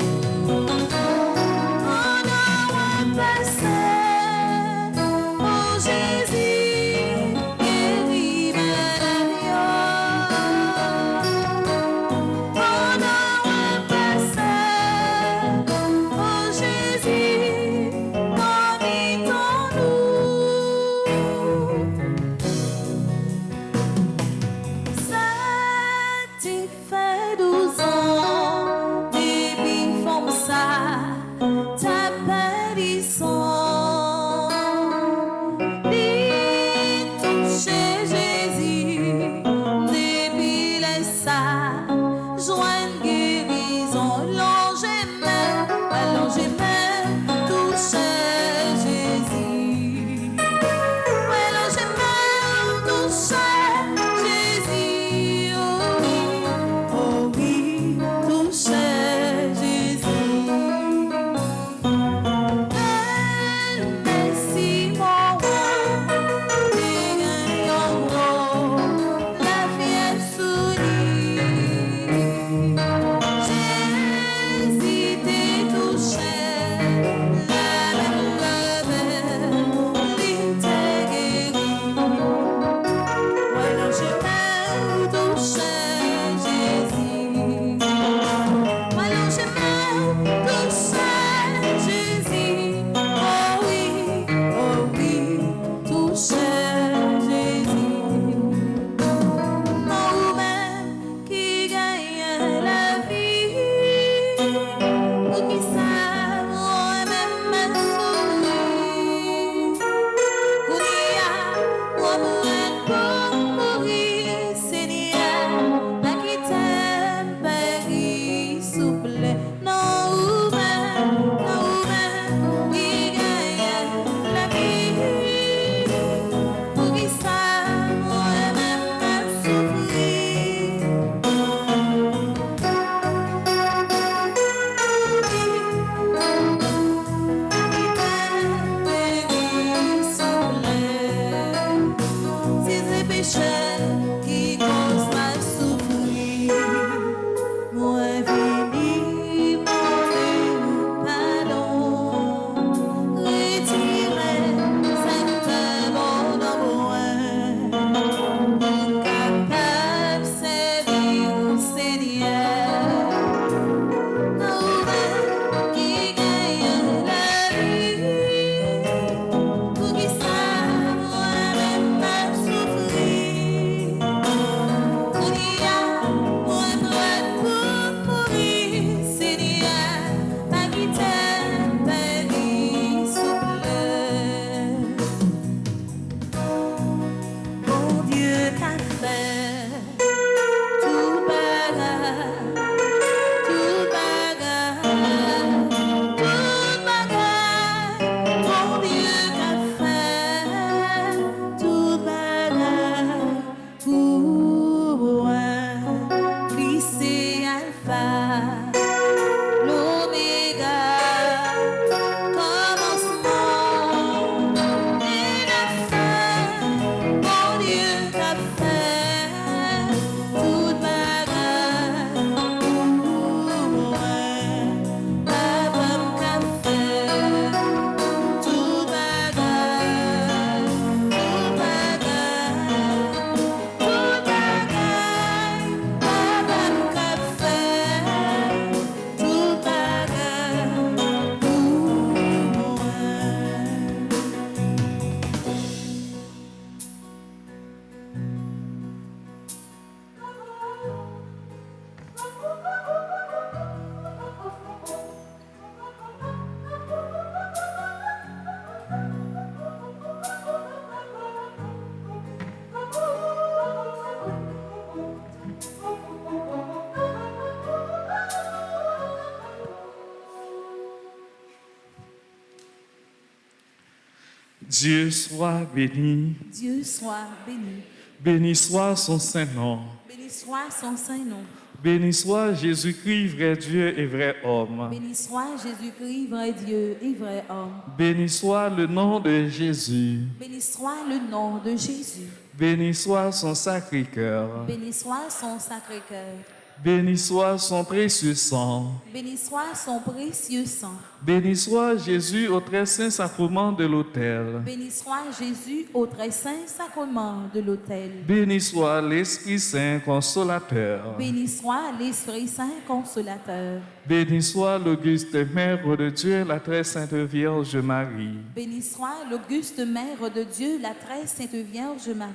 Dieu soit béni. Dieu soit béni. Béni soit son Saint-Nom. Béni soit son Saint-Nom. Béni soit Jésus-Christ, vrai Dieu et vrai homme. Béni soit Jésus-Christ, vrai Dieu et vrai homme. Béni soit le nom de Jésus. Béni soit le nom de Jésus. Béni soit son Sacré-Cœur. Béni soit son Sacré-Cœur. Béni soit son précieux sang. Béni soit son précieux sang. Béni soit Jésus au très saint sacrement de l'autel. Béni soit Jésus au très saint sacrement de l'autel. Béni soit l'Esprit Saint consolateur. Béni soit l'Esprit Saint consolateur. Béni soit l'auguste Mère de Dieu, la très sainte Vierge Marie. Béni soit l'auguste Mère de Dieu, la très sainte Vierge Marie.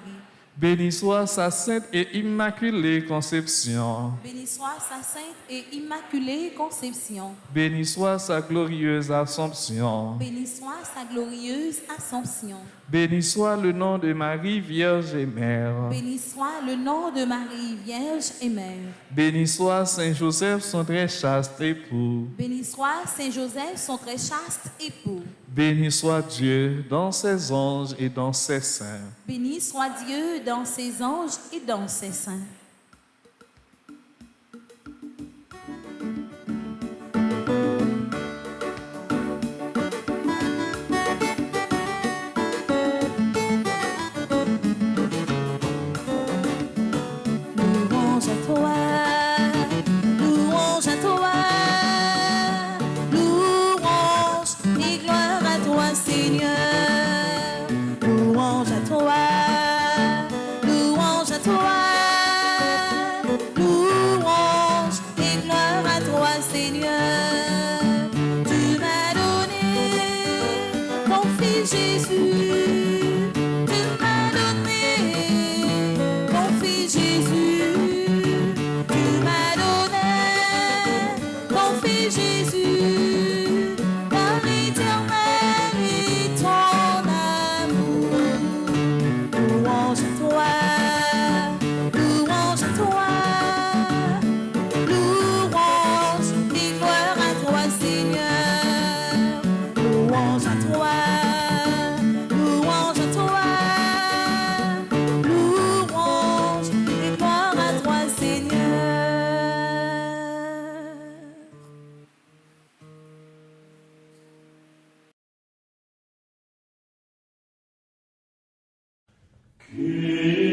Béni soit sa sainte et immaculée conception. Béni soit sa sainte et immaculée conception. Béni soit sa glorieuse Assomption. Béni soit sa glorieuse Assomption. Béni soit le nom de Marie, Vierge et Mère. Béni soit le nom de Marie, Vierge et Mère. Béni soit Saint Joseph, son très chaste époux. Béni soit Saint Joseph, son très chaste époux. Béni soit Dieu dans ses anges et dans ses saints. Béni soit Dieu dans ses anges et dans ses saints. Louange à toi, louange à toi, louange et gloire à toi, Seigneur. Louange à toi, louange à toi, louange et gloire à toi, Seigneur. Tu m'as donné ton Fils Jésus, tu m'as donné ton Fils Jésus, tu m'as donné ton Fils Jésus, par l'éternel et ton amour. Louange à toi, louange à toi, louange et gloire à toi, Seigneur. Louange à toi, louange à toi, louange et gloire à toi, Seigneur. Kyrie